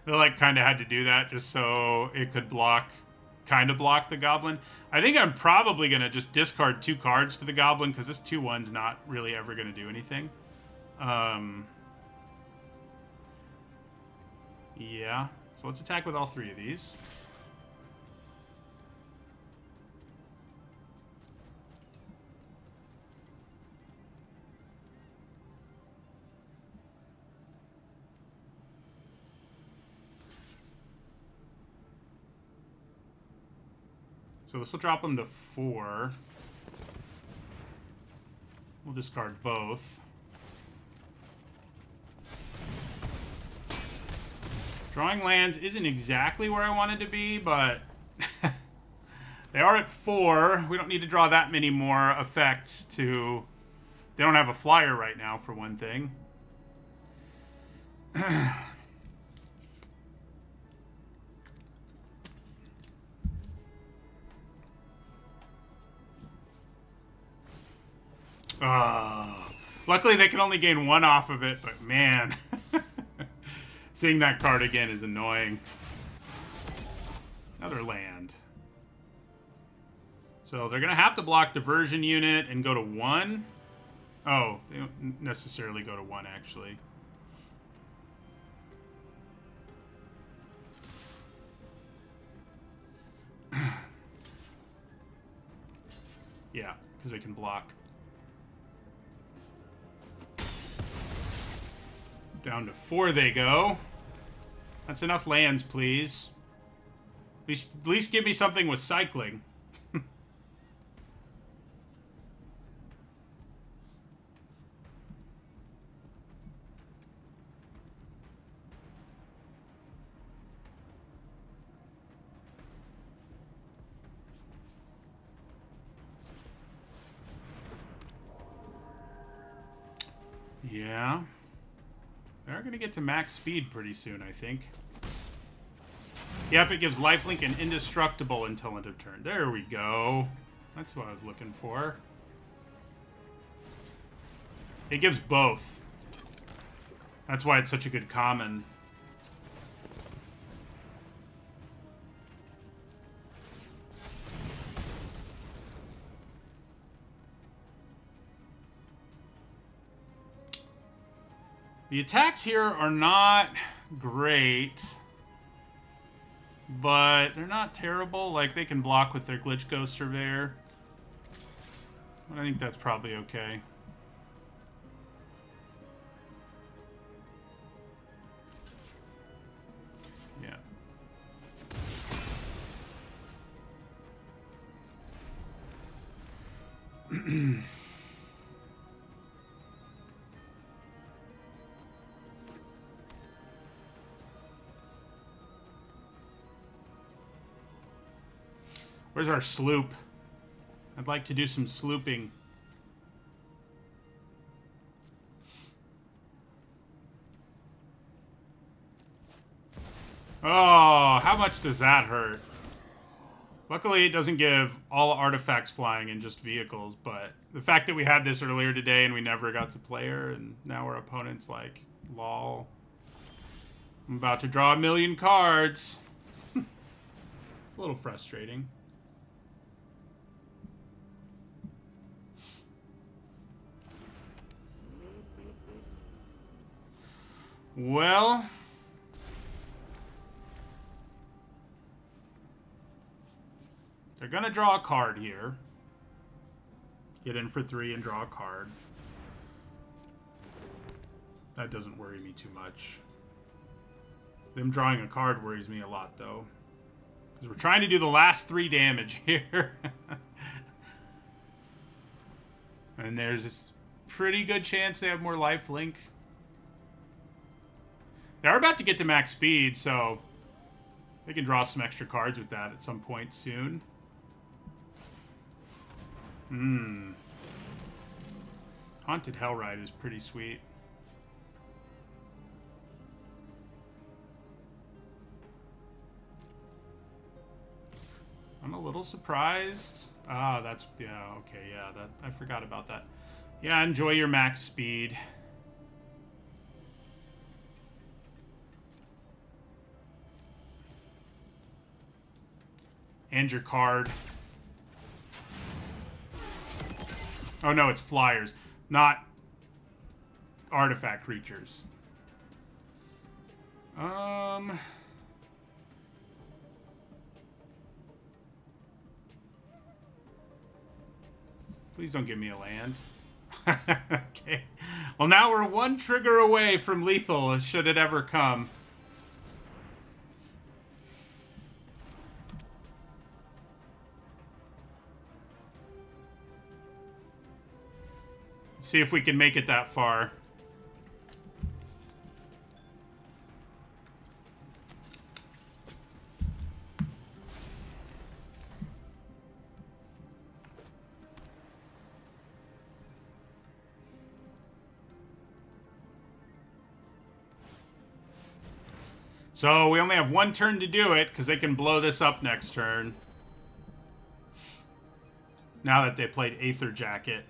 They like kind of had to do that just so it could kind of block the goblin. I think I'm probably going to just discard 2 cards to the goblin because this 2/1's not really ever going to do anything. Yeah. So let's attack with all 3 of these. So this will drop them to 4. We'll discard both. Drawing lands isn't exactly where I wanted to be, but they are at 4. We don't need to draw that many more effects to... They don't have a flyer right now, for one thing. Luckily, they can only gain 1 off of it, but man, seeing that card again is annoying. Another land. So they're going to have to block Diversion Unit and go to 1. Oh, they don't necessarily go to 1, actually. Yeah, because they can block. Down to 4 they go. That's enough lands, please. At least give me something with cycling. Yeah. They're going to get to max speed pretty soon, I think. Yep, it gives lifelink and indestructible until end of turn. There we go. That's what I was looking for. It gives both. That's why it's such a good common. The attacks here are not great, but they're not terrible. Like, they can block with their Glitch Ghost Surveyor. I think that's probably okay. Yeah. Where's our sloop? I'd like to do some slooping. Oh, how much does that hurt? Luckily, it doesn't give all artifacts flying and just vehicles, but the fact that we had this earlier today and we never got to play her, and now our opponent's like, lol. I'm about to draw 1,000,000 cards. It's a little frustrating. Well, they're going to draw a card here. Get in for 3 and draw a card. That doesn't worry me too much. Them drawing a card worries me a lot, though. Because we're trying to do the last 3 damage here. And there's a pretty good chance they have more lifelink. They are about to get to max speed, so they can draw some extra cards with that at some point soon. Haunted Hellride is pretty sweet. I'm a little surprised. Ah, that's... Yeah, okay, yeah. I forgot about that. Yeah, enjoy your max speed. And your card. Oh no, it's flyers, not artifact creatures. Please don't give me a land. Okay. Well, now we're 1 trigger away from lethal, should it ever come. See if we can make it that far. So we only have 1 turn to do it, because they can blow this up next turn. Now that they played Aether Jacket.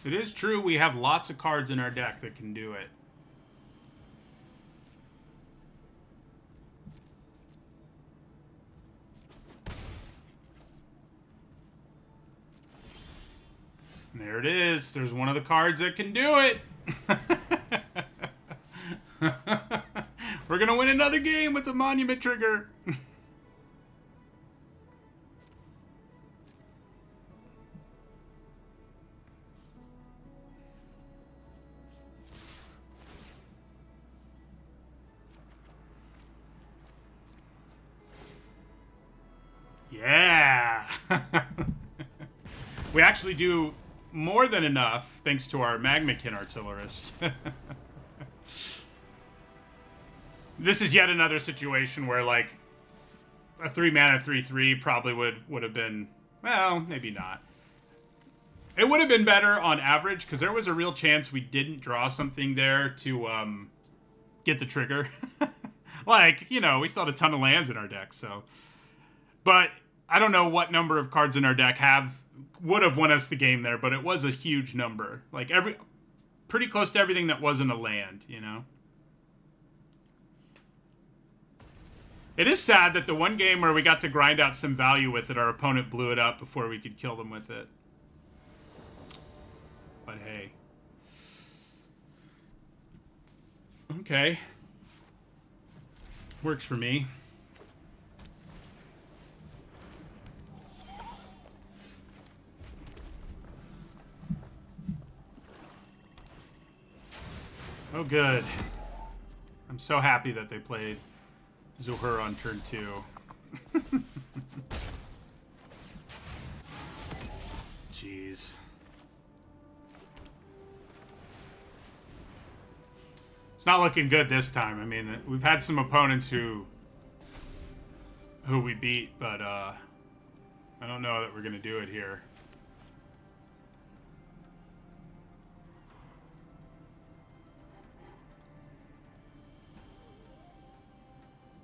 It is true we have lots of cards in our deck that can do it. And there it is. There's one of the cards that can do it. We're going to win another game with the Monument Trigger. Yeah. We actually do more than enough thanks to our Magmakin Artillerist. This is yet another situation where, like, a 3-mana 3/3 probably would have been, well, maybe not. It would have been better on average, because there was a real chance we didn't draw something there to get the trigger. Like, you know, we still had a ton of lands in our deck, so. But I don't know what number of cards in our deck would have won us the game there, but it was a huge number. Like, pretty close to everything that wasn't a land, you know? It is sad that the one game where we got to grind out some value with it, our opponent blew it up before we could kill them with it. But hey. Okay. Works for me. Oh, good. I'm so happy that they played Zuhur on turn 2. Jeez. It's not looking good this time. I mean, we've had some opponents who we beat, but I don't know that we're going to do it here.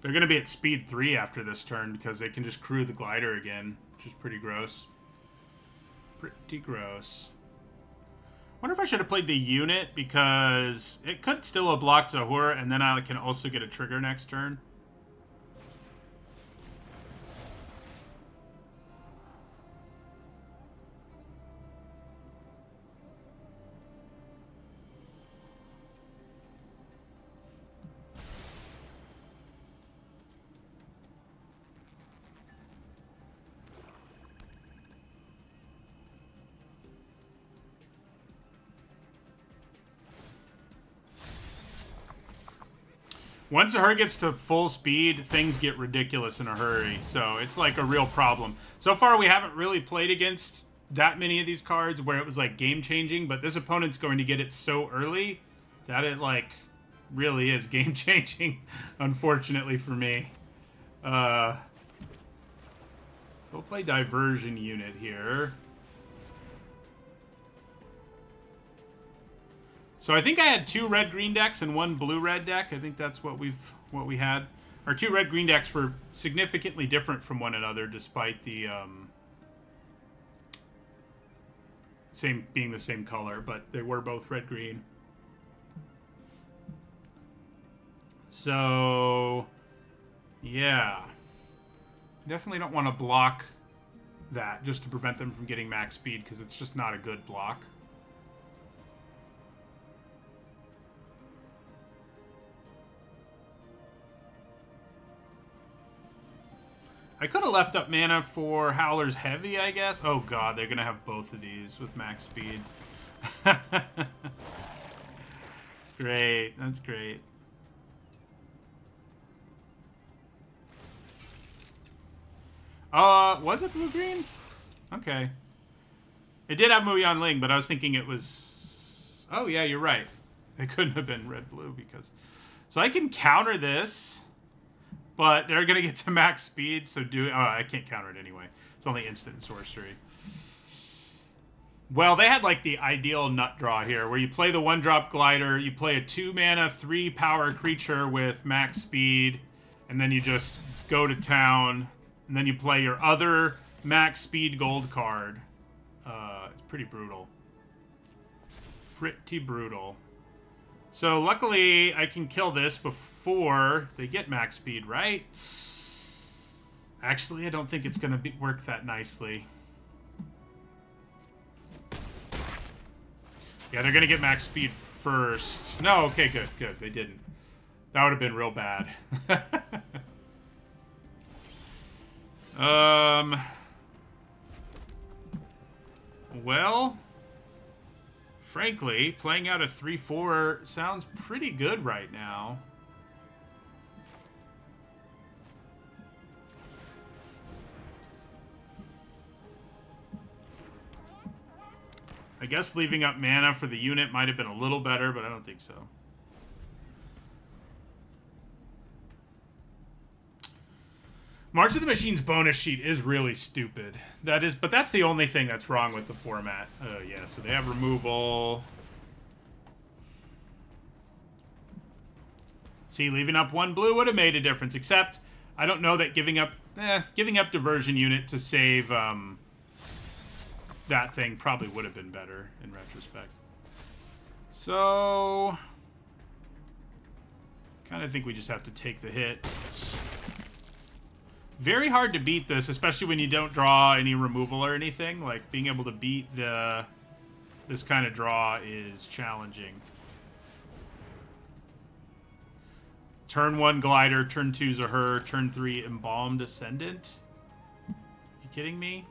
They're going to be at speed 3 after this turn because they can just crew the glider again, which is pretty gross. Pretty gross. Wonder if I should have played the unit because it could still have blocked Zahur, and then I can also get a trigger next turn. Once Zahur gets to full speed, things get ridiculous in a hurry. So it's like a real problem. So far, we haven't really played against that many of these cards where it was like game-changing, but this opponent's going to get it so early that it like really is game-changing, unfortunately for me. So we'll play Diversion Unit here. So I think I had 2 red-green decks and 1 blue-red deck. I think that's what we had. Our 2 red-green decks were significantly different from one another, despite the being the same color, but they were both red-green. So yeah, definitely don't want to block that just to prevent them from getting max speed because it's just not a good block. I could have left up mana for Howler's Heavy, I guess. Oh god, they're going to have both of these with max speed. Great, that's great. Was it blue-green? Okay. It did have Muyan Ling, but I was thinking it was... Oh, yeah, you're right. It couldn't have been red-blue because... So I can counter this... But they're going to get to max speed, so oh, I can't counter it anyway. It's only instant sorcery. Well, they had like the ideal nut draw here, where you play the 1-drop glider, you play a 2-mana, 3-power creature with max speed, and then you just go to town, and then you play your other max speed gold card. It's pretty brutal. Pretty brutal. So luckily, I can kill this before they get max speed, right? Actually, I don't think it's going to work that nicely. Yeah, they're going to get max speed first. No, okay, good, good. They didn't. That would have been real bad. Well... Frankly, playing out a 3-4 sounds pretty good right now. I guess leaving up mana for the unit might have been a little better, but I don't think so. March of the Machine's bonus sheet is really stupid. But that's the only thing that's wrong with the format. Oh, yeah, so they have removal. See, leaving up 1 blue would have made a difference, except I don't know that giving up Diversion Unit to save that thing probably would have been better in retrospect. So, kind of think we just have to take the hit. Very hard to beat this, especially when you don't draw any removal or anything. Like, being able to beat this kind of draw is challenging. Turn 1 Glider, turn 2 Zahur, turn 3 Embalmed Ascendant. You kidding me?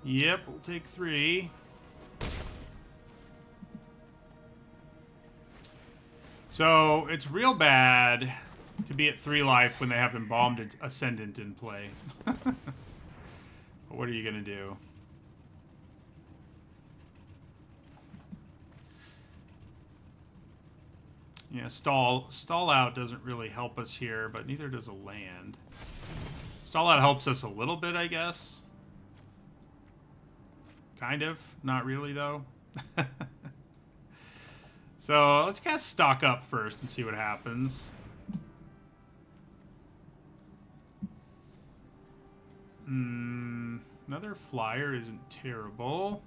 Yep, we'll take 3. So, it's real bad to be at 3 life when they have Embalmed Ascendant in play. But what are you going to do? Yeah, stall out doesn't really help us here, but neither does a land. Stall out helps us a little bit, I guess. Kind of. Not really, though. So, let's cast Stock Up first and see what happens. Another flyer isn't terrible.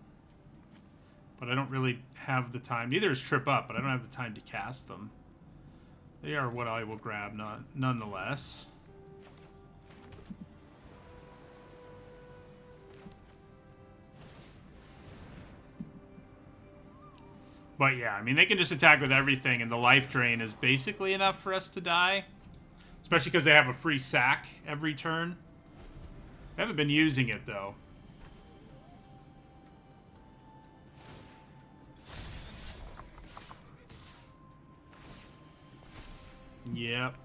But I don't really have the time. Neither is Trip Up, but I don't have the time to cast them. They are what I will grab, nonetheless. But yeah, I mean, they can just attack with everything, and the life drain is basically enough for us to die. Especially because they have a free sack every turn. I haven't been using it, though. Yep.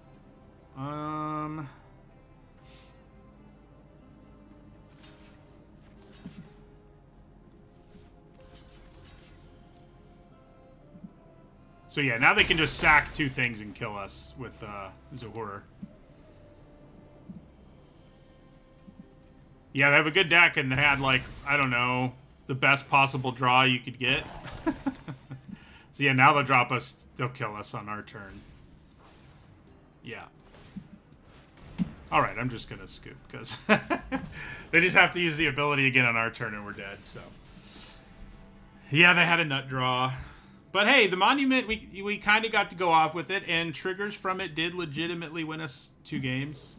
So yeah, now they can just sack 2 things and kill us with Zahur. Yeah, they have a good deck and they had, like, I don't know, the best possible draw you could get. So yeah, now they'll kill us on our turn. Yeah. Alright, I'm just gonna scoop, because they just have to use the ability again on our turn and we're dead, so. Yeah, they had a nut draw. But hey, the Monument, we kind of got to go off with it, and triggers from it did legitimately win us 2 games.